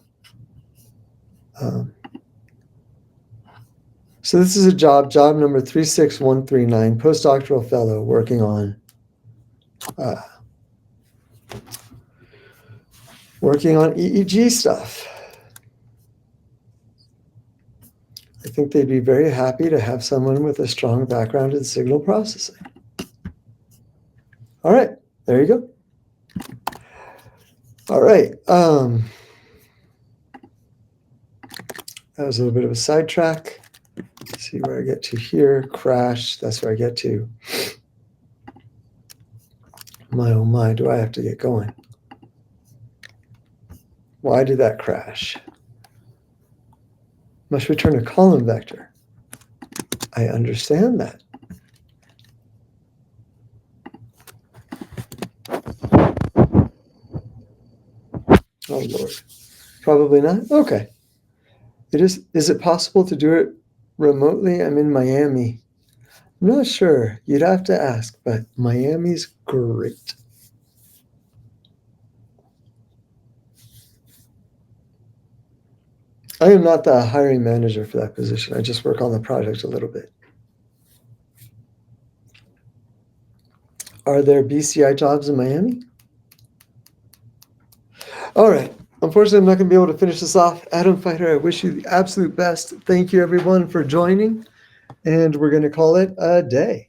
S1: So this is a job number 36139, postdoctoral fellow working on EEG stuff. I think they'd be very happy to have someone with a strong background in signal processing. All right, there you go. All right. That was a little bit of a sidetrack. Let's see where I get to here. Crash. That's where I get to. My, oh my, do I have to get going? Why did that crash? Must return a column vector. I understand that. Oh, Lord. Probably not? Okay. Is it possible to do it remotely? I'm in Miami. I'm not sure. You'd have to ask, but Miami's great. I am not the hiring manager for that position. I just work on the project a little bit. Are there BCI jobs in Miami? All right. Unfortunately, I'm not going to be able to finish this off. Adam Fighter, I wish you the absolute best. Thank you, everyone, for joining. And we're going to call it a day.